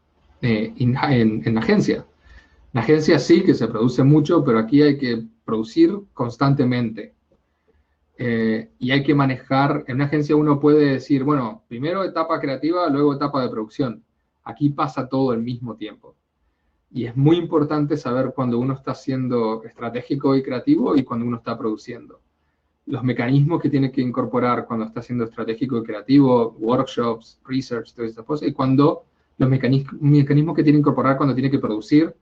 agencia. En agencia sí que se produce mucho, pero aquí hay que producir constantemente. Y hay que manejar, en una agencia uno puede decir, bueno, primero etapa creativa, luego etapa de producción. Aquí pasa todo al mismo tiempo. Y es muy importante saber cuando uno está siendo estratégico y creativo y cuando uno está produciendo. Los mecanismos que tiene que incorporar cuando está siendo estratégico y creativo, workshops, research, todas estas cosas, y cuando los mecanismos que tiene que incorporar cuando tiene que producir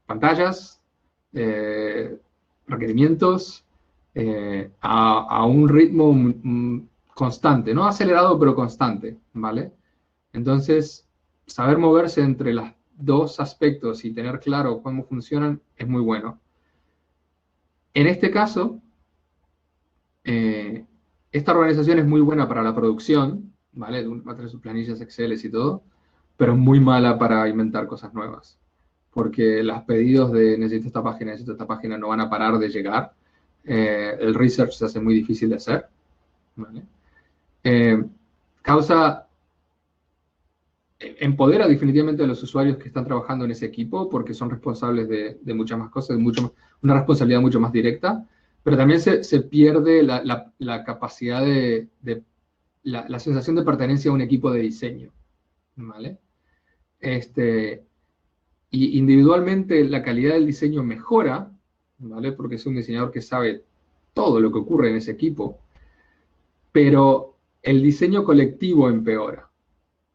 pantallas, requerimientos, a un ritmo constante, no acelerado, pero constante, ¿vale? Entonces, saber moverse entre los dos aspectos y tener claro cómo funcionan es muy bueno. En este caso, esta organización es muy buena para la producción, ¿vale? Va a tener sus planillas Excel y todo, pero es muy mala para inventar cosas nuevas, porque los pedidos de necesito esta página no van a parar de llegar. El research se hace muy difícil de hacer, ¿vale? Empodera definitivamente a los usuarios que están trabajando en ese equipo porque son responsables de muchas más cosas, una responsabilidad mucho más directa, pero también se pierde la capacidad la sensación de pertenencia a un equipo de diseño, ¿vale? Y individualmente la calidad del diseño mejora, ¿vale? Porque es un diseñador que sabe todo lo que ocurre en ese equipo, pero el diseño colectivo empeora,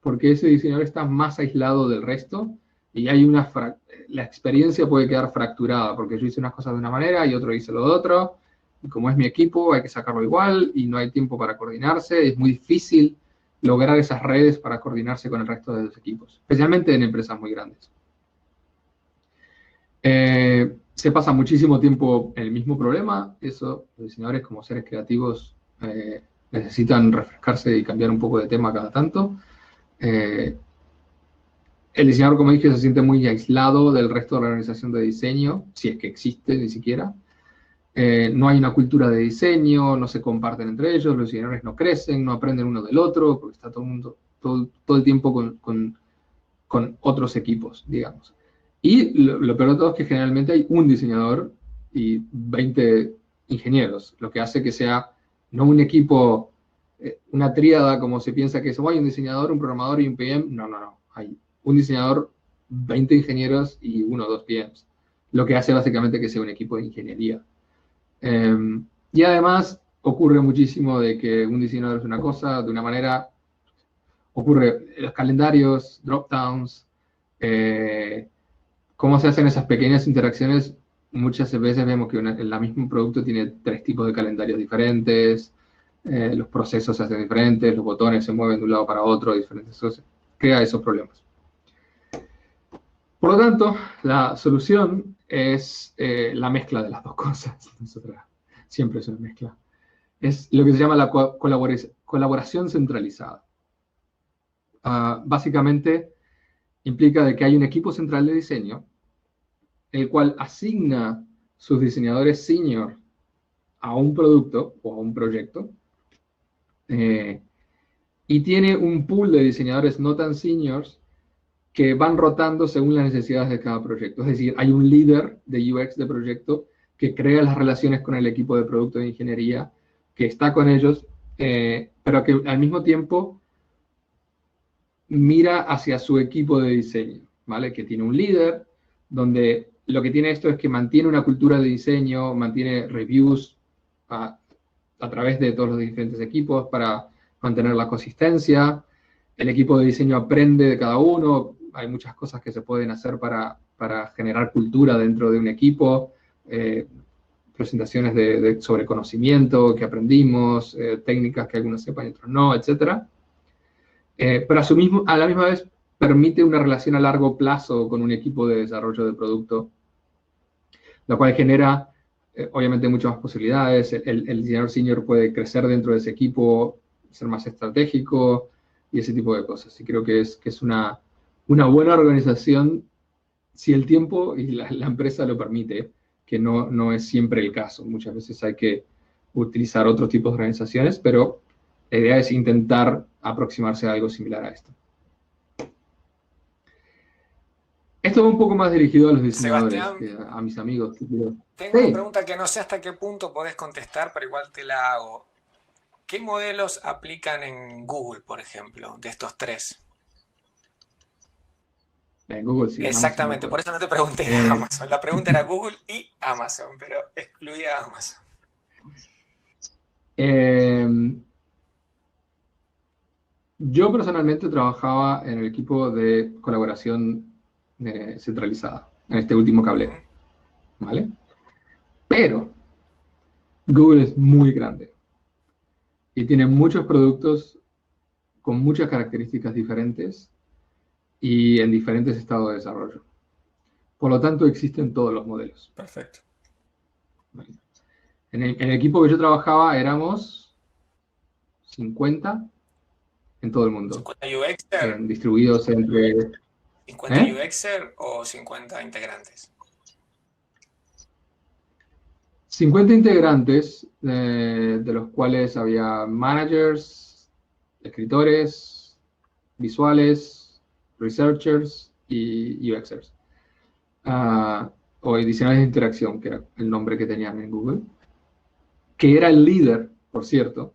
porque ese diseñador está más aislado del resto y hay la experiencia puede quedar fracturada, porque yo hice unas cosas de una manera y otro hizo lo de otro, y como es mi equipo hay que sacarlo igual y no hay tiempo para coordinarse, es muy difícil lograr esas redes para coordinarse con el resto de los equipos, especialmente en empresas muy grandes. Se pasa muchísimo tiempo en el mismo problema, eso los diseñadores como seres creativos necesitan refrescarse y cambiar un poco de tema cada tanto. El diseñador, como dije, se siente muy aislado del resto de la organización de diseño, si es que existe ni siquiera. No hay una cultura de diseño, no se comparten entre ellos, los diseñadores no crecen, no aprenden uno del otro, porque está todo el mundo todo el tiempo con otros equipos, digamos. Y lo peor de todo es que generalmente hay un diseñador y 20 ingenieros, lo que hace que sea no un equipo, una tríada como se piensa que es, hay un diseñador, un programador y un PM. No. Hay un diseñador, 20 ingenieros y 1 o 2 PMs, lo que hace básicamente que sea un equipo de ingeniería. Y además ocurre muchísimo de que un diseñador es una cosa, de una manera, ocurre los calendarios, drop-downs, cómo se hacen esas pequeñas interacciones. Muchas veces vemos que el mismo producto tiene 3 tipos de calendarios diferentes, los procesos se hacen diferentes, los botones se mueven de un lado para otro, diferentes cosas, crea esos problemas. Por lo tanto, la solución es la mezcla de las dos cosas. Siempre es una mezcla. Es lo que se llama la colaboración centralizada. Básicamente implica de que hay un equipo central de diseño, el cual asigna sus diseñadores senior a un producto o a un proyecto, y tiene un pool de diseñadores no tan seniors que van rotando según las necesidades de cada proyecto. Es decir, hay un líder de UX de proyecto que crea las relaciones con el equipo de producto de ingeniería, que está con ellos, pero que al mismo tiempo mira hacia su equipo de diseño, ¿vale? Que tiene un líder donde lo que tiene esto es que mantiene una cultura de diseño, mantiene reviews a través de todos los diferentes equipos para mantener la consistencia. El equipo de diseño aprende de cada uno. Hay muchas cosas que se pueden hacer para generar cultura dentro de un equipo. Presentaciones sobre conocimiento que aprendimos, técnicas que algunos sepan y otros no, etc. Pero a la misma vez permite una relación a largo plazo con un equipo de desarrollo de producto, lo cual genera, obviamente, muchas más posibilidades. El diseñador senior puede crecer dentro de ese equipo, ser más estratégico y ese tipo de cosas. Y creo que es una buena organización si el tiempo y la empresa lo permite, que no es siempre el caso. Muchas veces hay que utilizar otros tipos de organizaciones, pero la idea es intentar aproximarse a algo similar a esto. Esto va un poco más dirigido a los diseñadores, Sebastián, a mis amigos. Tengo una pregunta que no sé hasta qué punto podés contestar, pero igual te la hago. ¿Qué modelos aplican en Google, por ejemplo, de estos tres? En Google sí. Exactamente, por eso no te pregunté de Amazon. La pregunta era Google y Amazon, pero excluía a Amazon. Yo personalmente trabajaba en el equipo de colaboración centralizada, en este último cable, ¿vale? Pero Google es muy grande y tiene muchos productos con muchas características diferentes y en diferentes estados de desarrollo. Por lo tanto, existen todos los modelos. Perfecto. En el equipo que yo trabajaba éramos 50 en todo el mundo. 50 UXer. Distribuidos entre... 50 UXer o 50 integrantes. 50 integrantes, de los cuales había managers, escritores, visuales, researchers y UXers. O diseñadores de interacción, que era el nombre que tenían en Google. Que era el líder, por cierto.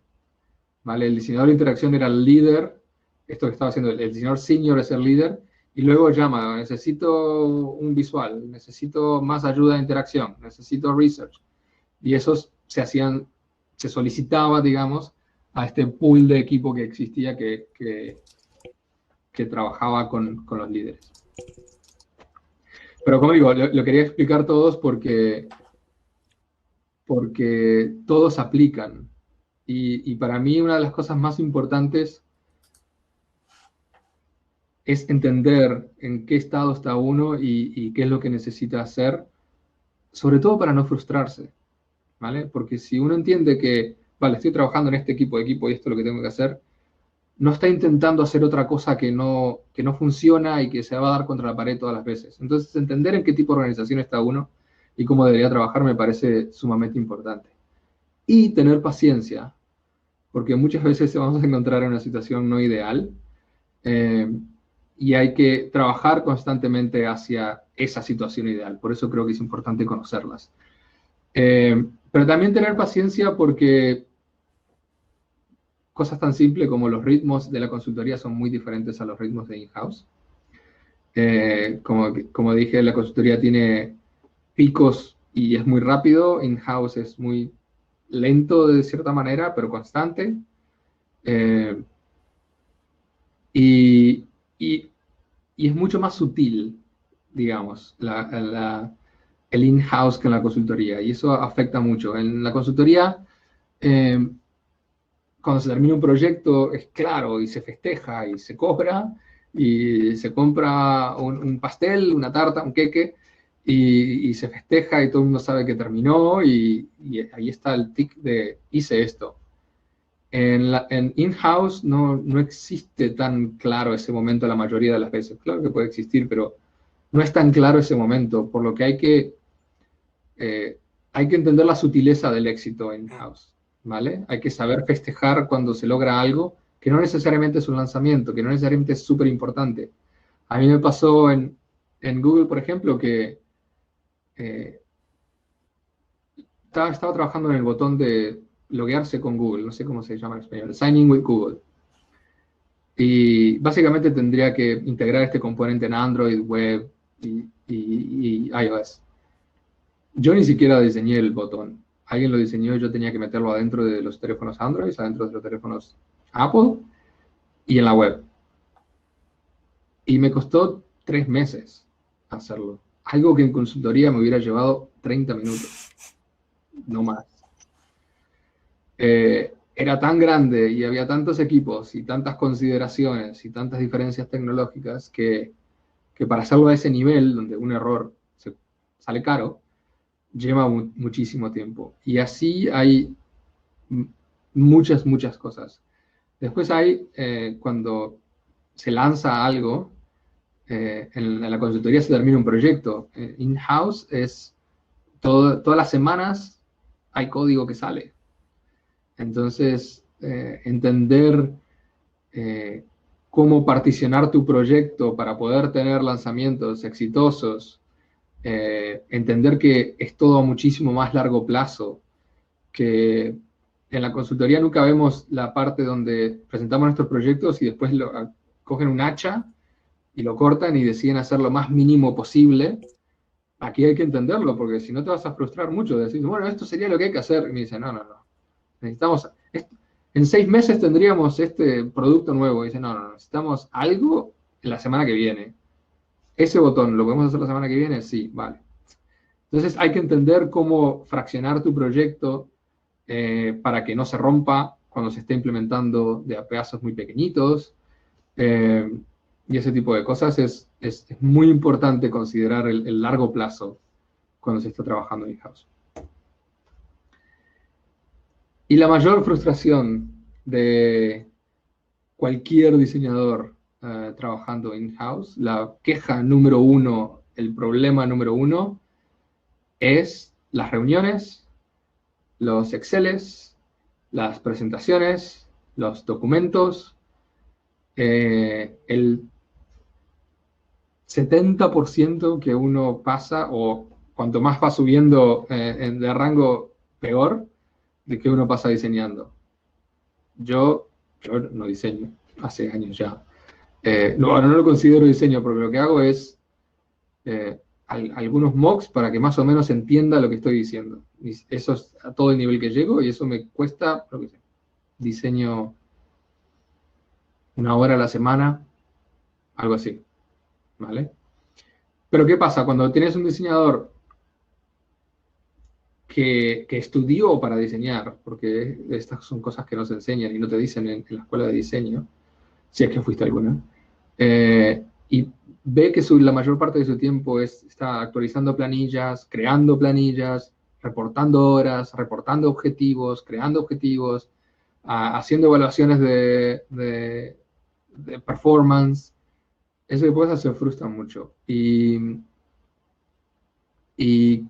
¿Vale? El diseñador de interacción era el líder. Esto que estaba haciendo el diseñador senior es el líder. Y luego llama, necesito un visual, necesito más ayuda de interacción, necesito research. Y esos se solicitaba, digamos, a este pool de equipo que existía que trabajaba con los líderes. Pero como digo, lo quería explicar todos porque todos aplican. Y para mí una de las cosas más importantes es entender en qué estado está uno y qué es lo que necesita hacer, sobre todo para no frustrarse, ¿vale? Porque si uno entiende que, vale, estoy trabajando en este equipo y esto es lo que tengo que hacer, no está intentando hacer otra cosa que no funciona y que se va a dar contra la pared todas las veces. Entonces, entender en qué tipo de organización está uno y cómo debería trabajar me parece sumamente importante. Y tener paciencia, porque muchas veces vamos a encontrar en una situación no ideal, y hay que trabajar constantemente hacia esa situación ideal. Por eso creo que es importante conocerlas. Pero también tener paciencia porque cosas tan simples como los ritmos de la consultoría son muy diferentes a los ritmos de in-house. Como dije, la consultoría tiene picos y es muy rápido. In-house es muy lento de cierta manera, pero constante. Y es mucho más sutil, digamos, el in-house que en la consultoría. Y eso afecta mucho. En la consultoría, cuando se termina un proyecto, es claro, y se festeja, y se cobra, y se compra un pastel, una tarta, un queque, y se festeja, y todo el mundo sabe que terminó, y ahí está el tic de hice esto. En in-house no existe tan claro ese momento la mayoría de las veces. Claro que puede existir, pero no es tan claro ese momento, por lo que hay que entender la sutileza del éxito in-house, ¿vale? Hay que saber festejar cuando se logra algo que no necesariamente es un lanzamiento, que no necesariamente es súper importante. A mí me pasó en Google, por ejemplo, que estaba trabajando en el botón de loguearse con Google, no sé cómo se llama en español, Sign in with Google. Y básicamente tendría que integrar este componente en Android, web, y iOS. Yo ni siquiera diseñé el botón. Alguien lo diseñó y yo tenía que meterlo adentro de los teléfonos Android, adentro de los teléfonos Apple y en la web. Y me costó 3 meses hacerlo. Algo que en consultoría me hubiera llevado 30 minutos, no más. Era tan grande y había tantos equipos y tantas consideraciones y tantas diferencias tecnológicas que para hacerlo a ese nivel, donde un error sale caro, lleva muchísimo tiempo. Y así hay muchas, muchas cosas. Después hay, cuando se lanza algo, en la consultoría se termina un proyecto. In-house es, todas las semanas hay código que sale. Entonces, entender cómo particionar tu proyecto para poder tener lanzamientos exitosos, entender que es todo a muchísimo más largo plazo, que en la consultoría nunca vemos la parte donde presentamos nuestros proyectos y después cogen un hacha y lo cortan y deciden hacer lo más mínimo posible. Aquí hay que entenderlo, porque si no te vas a frustrar mucho. Decir, bueno, esto sería lo que hay que hacer. Y me dicen, no. Necesitamos, en 6 meses tendríamos este producto nuevo. Y dicen, no, necesitamos algo en la semana que viene. Ese botón, ¿lo podemos hacer la semana que viene? Sí, vale. Entonces hay que entender cómo fraccionar tu proyecto para que no se rompa cuando se esté implementando de a pedazos muy pequeñitos. Y ese tipo de cosas es muy importante considerar el largo plazo cuando se está trabajando in-house. Y la mayor frustración de cualquier diseñador trabajando in-house, la queja número 1, el problema número 1, es las reuniones, los Exceles, las presentaciones, los documentos. El 70% que uno pasa, o cuanto más va subiendo de rango, peor, de que uno pasa diseñando. Yo no diseño, hace años ya. No lo considero diseño, porque lo que hago es algunos mocks para que más o menos entienda lo que estoy diciendo. Y eso es a todo el nivel que llego, y eso me cuesta, lo que sé, diseño 1 hora a la semana, algo así, ¿vale? Pero ¿qué pasa? Cuando tienes un diseñador que estudió para diseñar, porque estas son cosas que no se enseñan y no te dicen en la escuela de diseño, si es que fuiste alguna, y ve que la mayor parte de su tiempo está actualizando planillas, creando planillas, reportando horas, reportando objetivos, creando objetivos, haciendo evaluaciones de performance. Eso después se frustra mucho. Y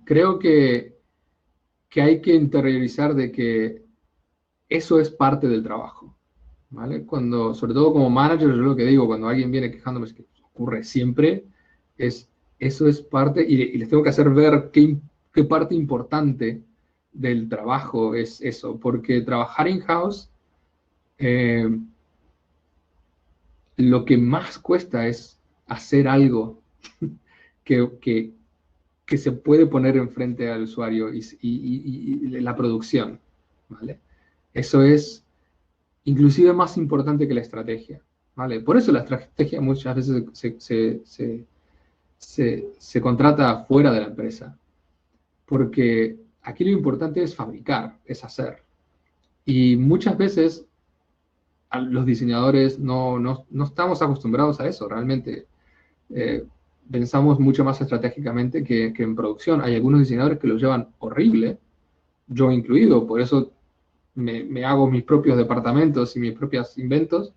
creo que hay que interiorizar de que eso es parte del trabajo, ¿vale? Sobre todo como manager, yo lo que digo, cuando alguien viene quejándome, es que ocurre siempre, eso es parte, y les tengo que hacer ver qué parte importante del trabajo es eso, porque trabajar in-house, lo que más cuesta es hacer algo que se puede poner enfrente al usuario y la producción, ¿vale? Eso es inclusive más importante que la estrategia, ¿vale? Por eso la estrategia muchas veces se contrata fuera de la empresa, porque aquí lo importante es fabricar, es hacer. Y muchas veces los diseñadores no estamos acostumbrados a eso, realmente. Pensamos mucho más estratégicamente que en producción. Hay algunos diseñadores que lo llevan horrible, yo incluido, por eso me hago mis propios departamentos y mis propios inventos,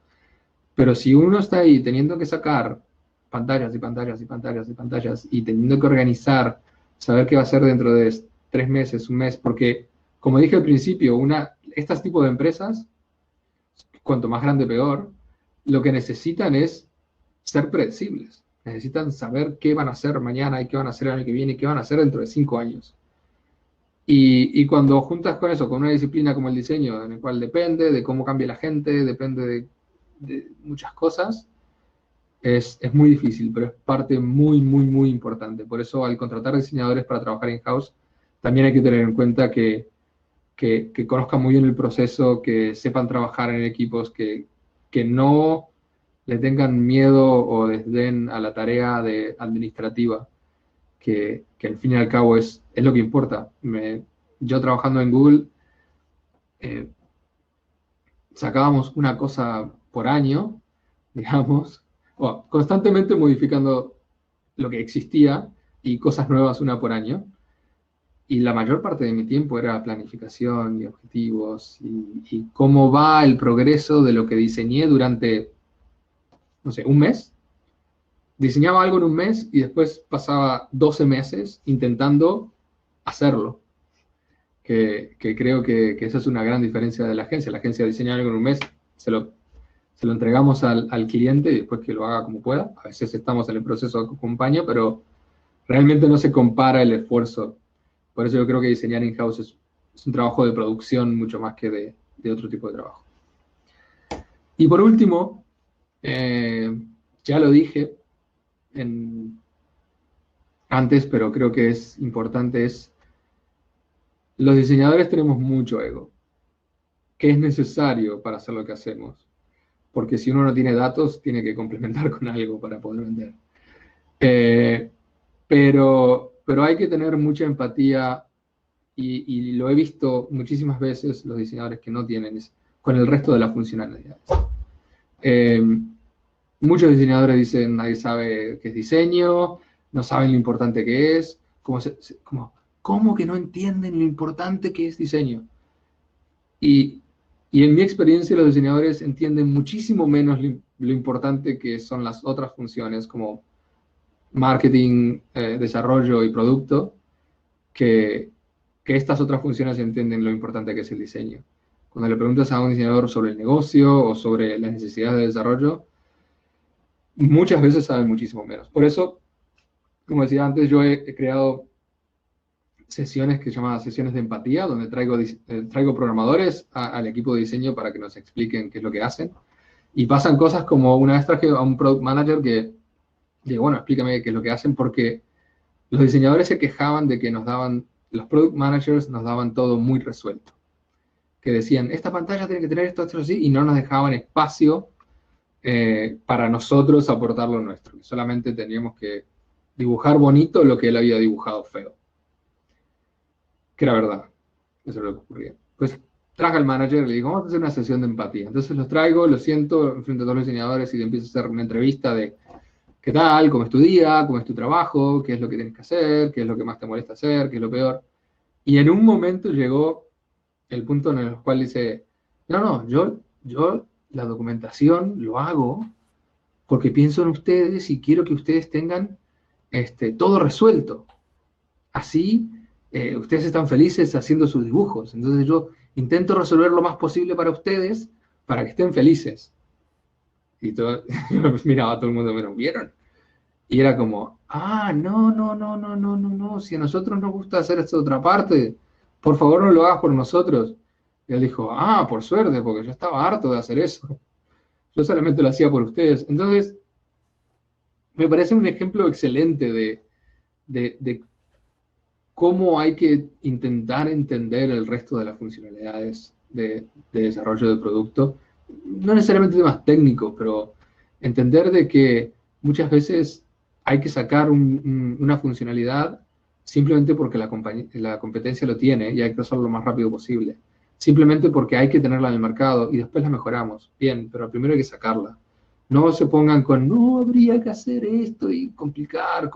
pero si uno está ahí teniendo que sacar pantallas y pantallas y pantallas y pantallas y teniendo que organizar, saber qué va a hacer dentro de 3 meses, un mes, porque, como dije al principio, estos tipos de empresas, cuanto más grande peor, lo que necesitan es ser predecibles. Necesitan saber qué van a hacer mañana y qué van a hacer el año que viene y qué van a hacer dentro de 5 años. Y cuando juntas con eso, con una disciplina como el diseño, en el cual depende de cómo cambie la gente, depende de muchas cosas, es muy difícil, pero es parte muy, muy, muy importante. Por eso, al contratar diseñadores para trabajar in-house, también hay que tener en cuenta que conozcan muy bien el proceso, que sepan trabajar en equipos, que no le tengan miedo o desdén a la tarea administrativa, que al fin y al cabo es lo que importa. Yo trabajando en Google, eh, sacábamos una cosa por año, digamos, o constantemente modificando lo que existía y cosas nuevas una por año. Y la mayor parte de mi tiempo era planificación y objetivos y cómo va el progreso de lo que diseñé durante, no sé, un mes. Diseñaba algo en un mes y después pasaba 12 meses intentando hacerlo. Que creo que esa es una gran diferencia de la agencia. La agencia diseña algo en un mes, se lo entregamos al cliente y después que lo haga como pueda. A veces estamos en el proceso de acompaño, pero realmente no se compara el esfuerzo. Por eso yo creo que diseñar in-house es un trabajo de producción mucho más que de otro tipo de trabajo. Y por último, ya lo dije antes, pero creo que es importante, los diseñadores tenemos mucho ego, que es necesario para hacer lo que hacemos, porque si uno no tiene datos, tiene que complementar con algo para poder vender. Pero hay que tener mucha empatía y lo he visto muchísimas veces, los diseñadores que no tienen, con el resto de las funcionalidades. Muchos diseñadores dicen, nadie sabe qué es diseño, no saben lo importante que es, ¿cómo que no entienden lo importante que es diseño? Y en mi experiencia, los diseñadores entienden muchísimo menos lo importante que son las otras funciones, como marketing, desarrollo y producto, que estas otras funciones entienden lo importante que es el diseño. Cuando le preguntas a un diseñador sobre el negocio o sobre las necesidades de desarrollo, muchas veces saben muchísimo menos. Por eso, como decía antes, yo he creado sesiones que se llaman sesiones de empatía, donde traigo programadores al equipo de diseño para que nos expliquen qué es lo que hacen. Y pasan cosas como una vez traje a un product manager que bueno, explícame qué es lo que hacen, porque los diseñadores se quejaban de que los product managers nos daban todo muy resuelto. Que decían, esta pantalla tiene que tener esto, así, y no nos dejaban espacio para nosotros aportar lo nuestro. Solamente teníamos que dibujar bonito lo que él había dibujado feo. Que era verdad. Eso es lo que ocurría. Pues traje al manager y le digo, vamos a hacer una sesión de empatía. Entonces los traigo, los siento frente a todos los diseñadores y le empiezo a hacer una entrevista de qué tal, cómo es tu día, cómo es tu trabajo, qué es lo que tienes que hacer, qué es lo que más te molesta hacer, qué es lo peor. Y en un momento llegó el punto en el cual dice, no, yo la documentación lo hago porque pienso en ustedes y quiero que ustedes tengan todo resuelto. Así, ustedes están felices haciendo sus dibujos. Entonces yo intento resolver lo más posible para ustedes, para que estén felices. Y todo, miraba a todo el mundo, ¿me lo vieron? Y era como, no, si a nosotros nos gusta hacer esta otra parte, por favor no lo hagas por nosotros. Y él dijo, por suerte, porque yo estaba harto de hacer eso. Yo solamente lo hacía por ustedes. Entonces, me parece un ejemplo excelente de cómo hay que intentar entender el resto de las funcionalidades de desarrollo de producto. No necesariamente temas técnicos, pero entender de que muchas veces hay que sacar una funcionalidad simplemente porque la competencia lo tiene y hay que hacerlo lo más rápido posible. Simplemente porque hay que tenerla en el mercado y después la mejoramos. Bien, pero primero hay que sacarla. No se pongan con, no, habría que hacer esto y complicar,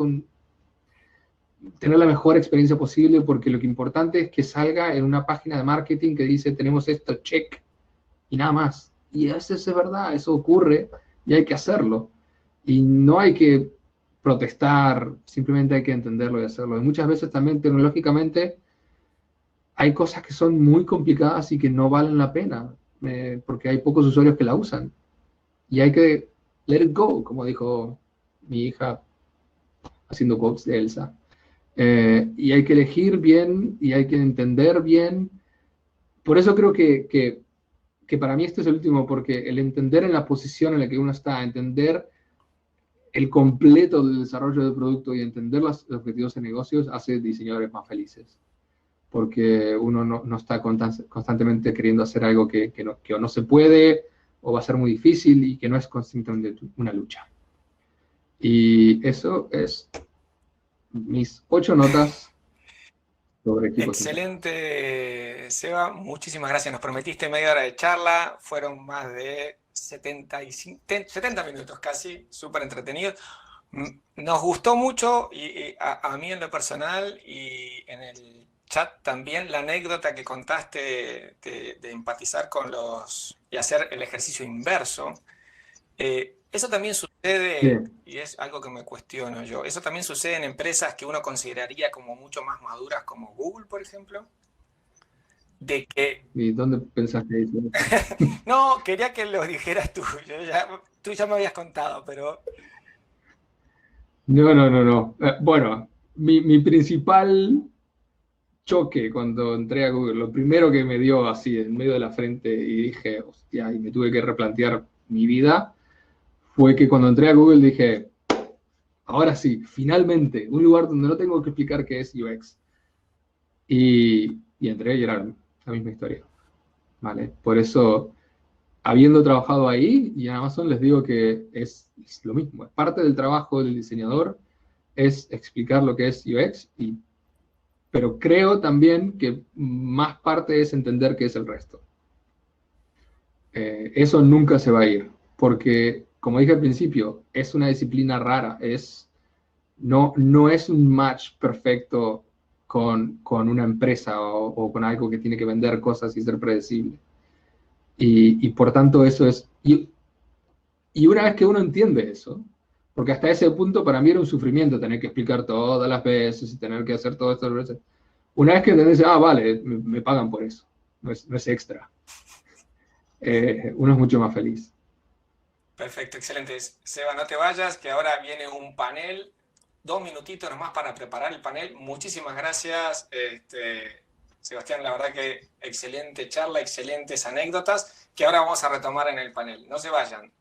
tener la mejor experiencia posible, porque lo que importante es que salga en una página de marketing que dice, tenemos esto, check, y nada más. Y eso es verdad, eso ocurre y hay que hacerlo. Y no hay que protestar, simplemente hay que entenderlo y hacerlo. Y muchas veces también tecnológicamente hay cosas que son muy complicadas y que no valen la pena, porque hay pocos usuarios que la usan. Y hay que let it go, como dijo mi hija haciendo quotes de Elsa. Y hay que elegir bien y hay que entender bien. Por eso creo que para mí este es el último, porque el entender en la posición en la que uno está, entender el completo del desarrollo del producto y entender los objetivos de negocios hace diseñadores más felices. Porque uno no está constantemente queriendo hacer algo que o no se puede, o va a ser muy difícil, y que no es constantemente una lucha. Y eso es mis 8 notas sobre equipos. Excelente, Seba. Muchísimas gracias. Nos prometiste media hora de charla. Fueron más de 70 minutos casi, súper entretenidos. Nos gustó mucho, y a mí en lo personal y en el chat también, la anécdota que contaste de empatizar con los y hacer el ejercicio inverso. Eso también sucede, y es algo que me cuestiono yo, eso también sucede en empresas que uno consideraría como mucho más maduras, como Google, por ejemplo. De que... ¿Y dónde pensaste eso? No, quería que lo dijeras tú. Tú ya me habías contado, pero... No. Bueno, mi principal choque cuando entré a Google, lo primero que me dio así en medio de la frente y dije, hostia, y me tuve que replantear mi vida, fue que cuando entré a Google dije, ahora sí, finalmente, un lugar donde no tengo que explicar qué es UX. Y entré y era la misma historia. ¿Vale? Por eso, habiendo trabajado ahí y en Amazon, les digo que es lo mismo. Es parte del trabajo del diseñador, es explicar lo que es UX, pero creo también que más parte es entender qué es el resto. Eso nunca se va a ir, porque, como dije al principio, es una disciplina rara, no es un match perfecto con una empresa o con algo que tiene que vender cosas y ser predecible. Y por tanto eso es... Y una vez que uno entiende eso, porque hasta ese punto para mí era un sufrimiento tener que explicar todas las veces y tener que hacer todo esto. Una vez que entendés, vale, me pagan por eso, no es extra. Uno es mucho más feliz. Perfecto, excelente. Seba, no te vayas, que ahora viene un panel. 2 minutitos nomás para preparar el panel. Muchísimas gracias, Sebastián. La verdad que excelente charla, excelentes anécdotas, que ahora vamos a retomar en el panel. No se vayan.